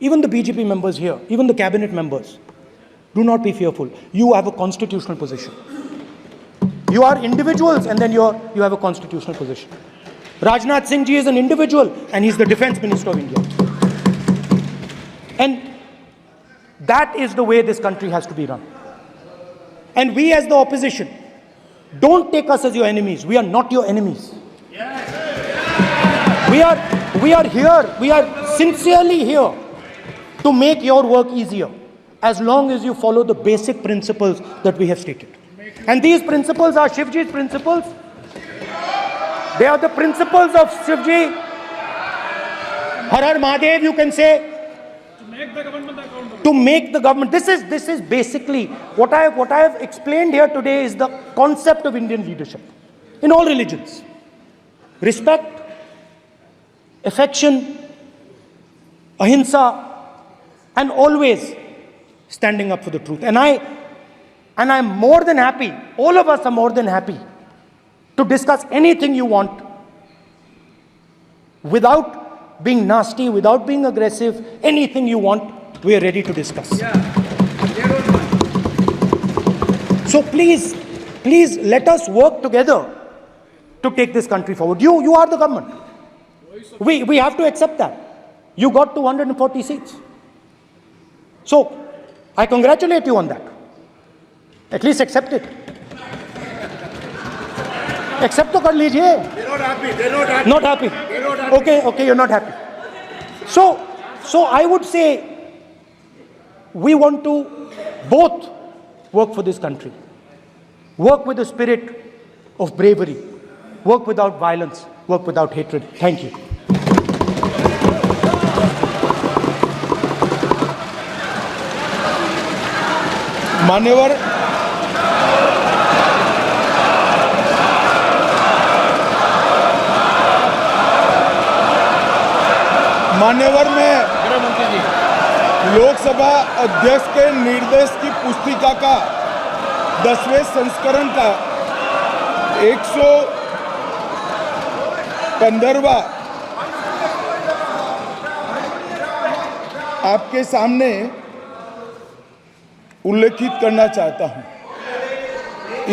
Even the BJP members here, even the cabinet members, do not be fearful. You have a constitutional position. You are individuals and then you have a constitutional position. Rajnath Singh ji is an individual and he's the Defense Minister of India. And that is the way this country has to be run. And we as the opposition, don't take us as your enemies. We are not your enemies. We are here, we are sincerely here to make your work easier as long as you follow the basic principles that we have stated. And these principles are Shivji's principles. They are the principles of Shivji. Har Har Mahadev, you can say, to make the government. This is basically what I have explained here today is the concept of Indian leadership in all religions. Respect, affection, ahimsa, and always standing up for the truth. And I'm more than happy, all of us are more than happy to discuss anything you want without being nasty, without being aggressive, anything you want, we are ready to discuss. So please let us work together to take this country forward. You are the government. We have to accept that. You got 240 seats. So I congratulate you on that. At least accept it. Accept to kar lijiye. They're not happy. They're not happy. Not happy. They're not happy. Okay, you're not happy. So I would say we want to both work for this country. Work with the spirit of bravery. Work without violence. Work without hatred. Thank you. मान्यवर में लोकसभा अध्यक्ष के निर्देश की पुस्तिका का 10वें संस्करण का 115वां आपके सामने उल्लेखित करना चाहता हूं।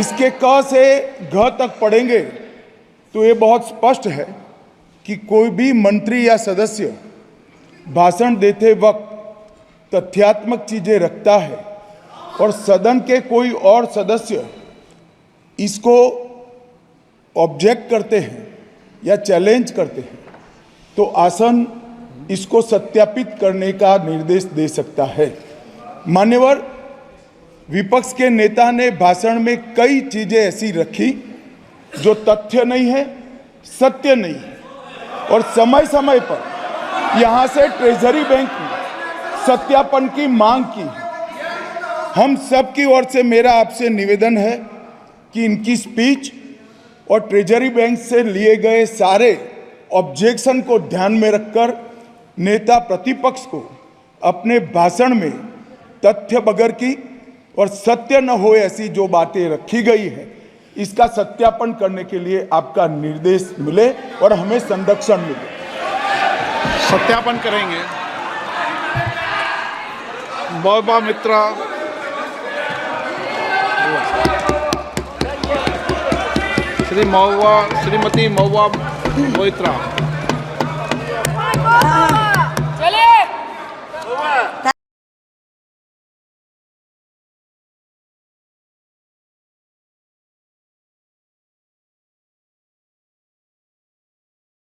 इसके क से घ तक पढ़ेंगे तो ये बहुत स्पष्ट है कि कोई भी मंत्री या सदस्य भाषण देते वक्त तथ्यात्मक चीजें रखता है और सदन के कोई और सदस्य इसको ऑब्जेक्ट करते हैं या चैलेंज करते हैं तो आसन इसको सत्यापित करने का निर्देश दे सकता है। मान्यवर, विपक्ष के नेता ने भाषण में कई चीजें ऐसी रखी जो तथ्य नहीं है, सत्य नहीं है और समय समय पर यहां से ट्रेजरी बैंक ने सत्यापन की मांग की है। हम सब की ओर से मेरा आपसे निवेदन है कि इनकी स्पीच और ट्रेजरी बैंक से लिए गए सारे ऑब्जेक्शन को ध्यान में रखकर नेता प्रतिपक्ष को अपने भाषण में तथ्य बगैर की और सत्य न हो ऐसी जो बातें रखी गई है इसका सत्यापन करने के लिए आपका निर्देश मिले और हमें संरक्षण मिले। सत्यापन करेंगे। महुआ मित्रा, श्रीमती महुआ मोइत्रा।